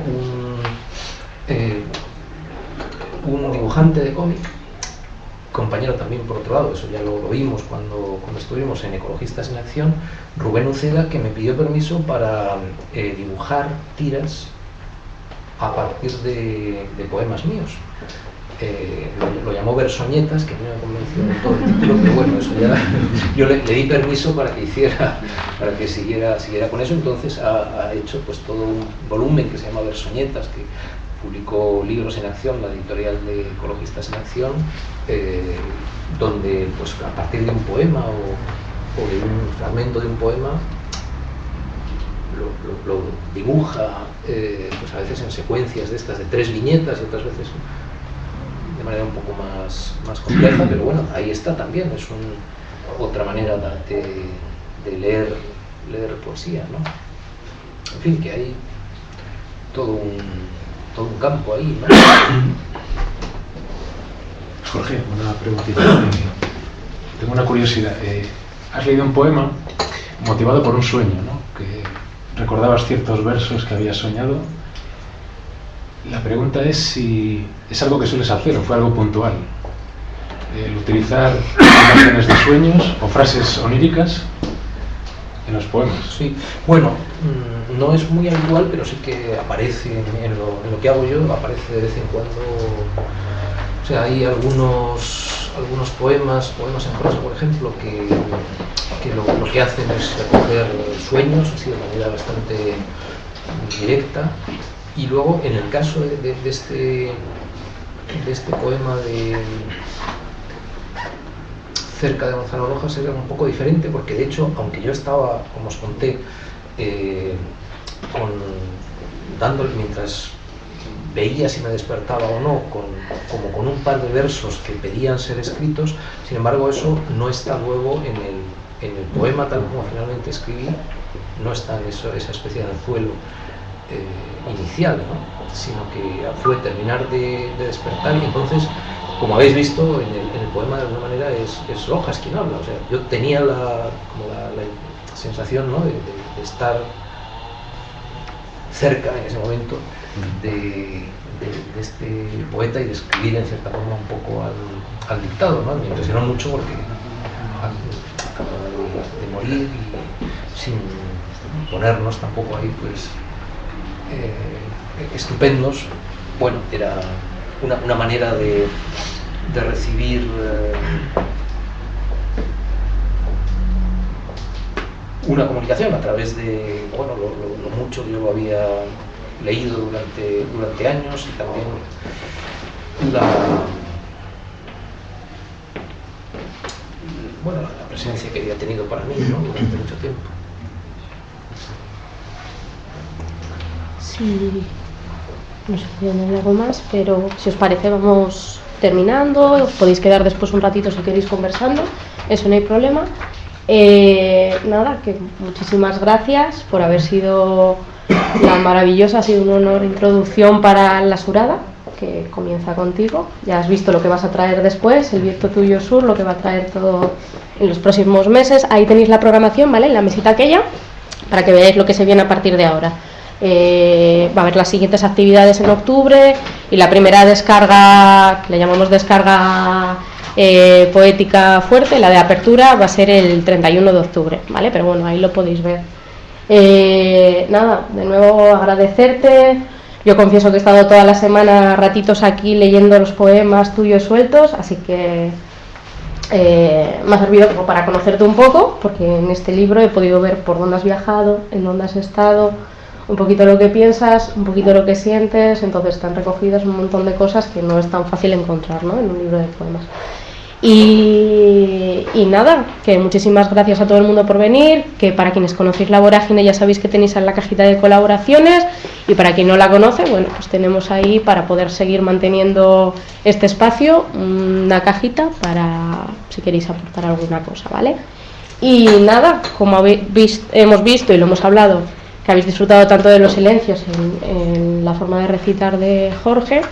un dibujante de cómic, compañero también por otro lado, eso ya lo vimos cuando estuvimos en Ecologistas en Acción, Rubén Uceda, que me pidió permiso para dibujar tiras a partir de poemas míos. Lo llamó Versoñetas, que no me convenció de todo el título, pero bueno, eso ya yo le di permiso para que siguiera con eso. Entonces ha hecho pues todo un volumen que se llama Versoñetas, que publicó Libros en Acción, la editorial de Ecologistas en Acción, donde pues a partir de un poema o de un fragmento de un poema lo dibuja, pues a veces en secuencias de estas de 3 viñetas y otras veces de manera un poco más compleja, pero bueno, ahí está también, es otra manera de leer poesía, ¿no? En fin, que hay todo un campo ahí, ¿no? Jorge, una preguntita. Tengo una curiosidad. Has leído un poema motivado por un sueño, ¿no? Que recordabas ciertos versos que habías soñado. La pregunta es si es algo que sueles hacer o fue algo puntual. El utilizar imágenes de sueños o frases oníricas en los poemas. Sí, bueno, no es muy habitual, pero sí que aparece en lo que hago yo, aparece de vez en cuando. O sea, hay algunos poemas en prosa, por ejemplo, que lo que hacen es recoger sueños, así de manera bastante directa. Y luego, en el caso de este poema de Cerca de Gonzalo Rojas, era un poco diferente, porque de hecho, aunque yo estaba, como os conté, mientras veía si me despertaba o no, como con un par de versos que pedían ser escritos. Sin embargo, eso no está luego en el poema tal como finalmente escribí, no está en esa especie de anzuelo inicial, ¿no? Sino que fue terminar de despertar, y entonces, como habéis visto, en el poema de alguna manera es Rojas quien habla. O sea, yo tenía la sensación, ¿no?, de estar cerca en ese momento de este poeta y de escribir en cierta forma un poco al dictado, ¿no? Me impresionó mucho porque acababa de morir, y sin ponernos tampoco ahí pues estupendos. Bueno, era una manera de recibir una comunicación a través de, bueno, lo mucho que yo lo había leído durante años, y también la presencia que había tenido para mí, ¿no?, durante mucho tiempo. Sí, no sé si hay algo más, pero si os parece vamos terminando. Os podéis quedar después un ratito si queréis conversando, eso no hay problema. Nada, que muchísimas gracias por haber sido la maravillosa, ha sido un honor introducción para la Surada, que comienza contigo. Ya has visto lo que vas a traer después, el viento tuyo sur, lo que va a traer todo en los próximos meses. Ahí tenéis la programación, ¿vale?, en la mesita aquella, para que veáis lo que se viene a partir de ahora. Va a haber las siguientes actividades en octubre, y la primera descarga, que le llamamos descarga poética fuerte, la de apertura, va a ser el 31 de octubre, ¿vale? Pero bueno, ahí lo podéis ver. Nada, de nuevo agradecerte. Yo confieso que he estado toda la semana ratitos aquí leyendo los poemas tuyos sueltos, así que me ha servido como para conocerte un poco, porque en este libro he podido ver por dónde has viajado, en dónde has estado, un poquito lo que piensas, un poquito lo que sientes. Entonces están recogidas un montón de cosas que no es tan fácil encontrar, ¿no?, en un libro de poemas. Y nada, que muchísimas gracias a todo el mundo por venir, que para quienes conocéis La Vorágine ya sabéis que tenéis en la cajita de colaboraciones, y para quien no la conoce, bueno, pues tenemos ahí, para poder seguir manteniendo este espacio, una cajita para si queréis aportar alguna cosa, ¿vale? Y nada, como hemos visto y lo hemos hablado, que habéis disfrutado tanto de los silencios en la forma de recitar de Jorge,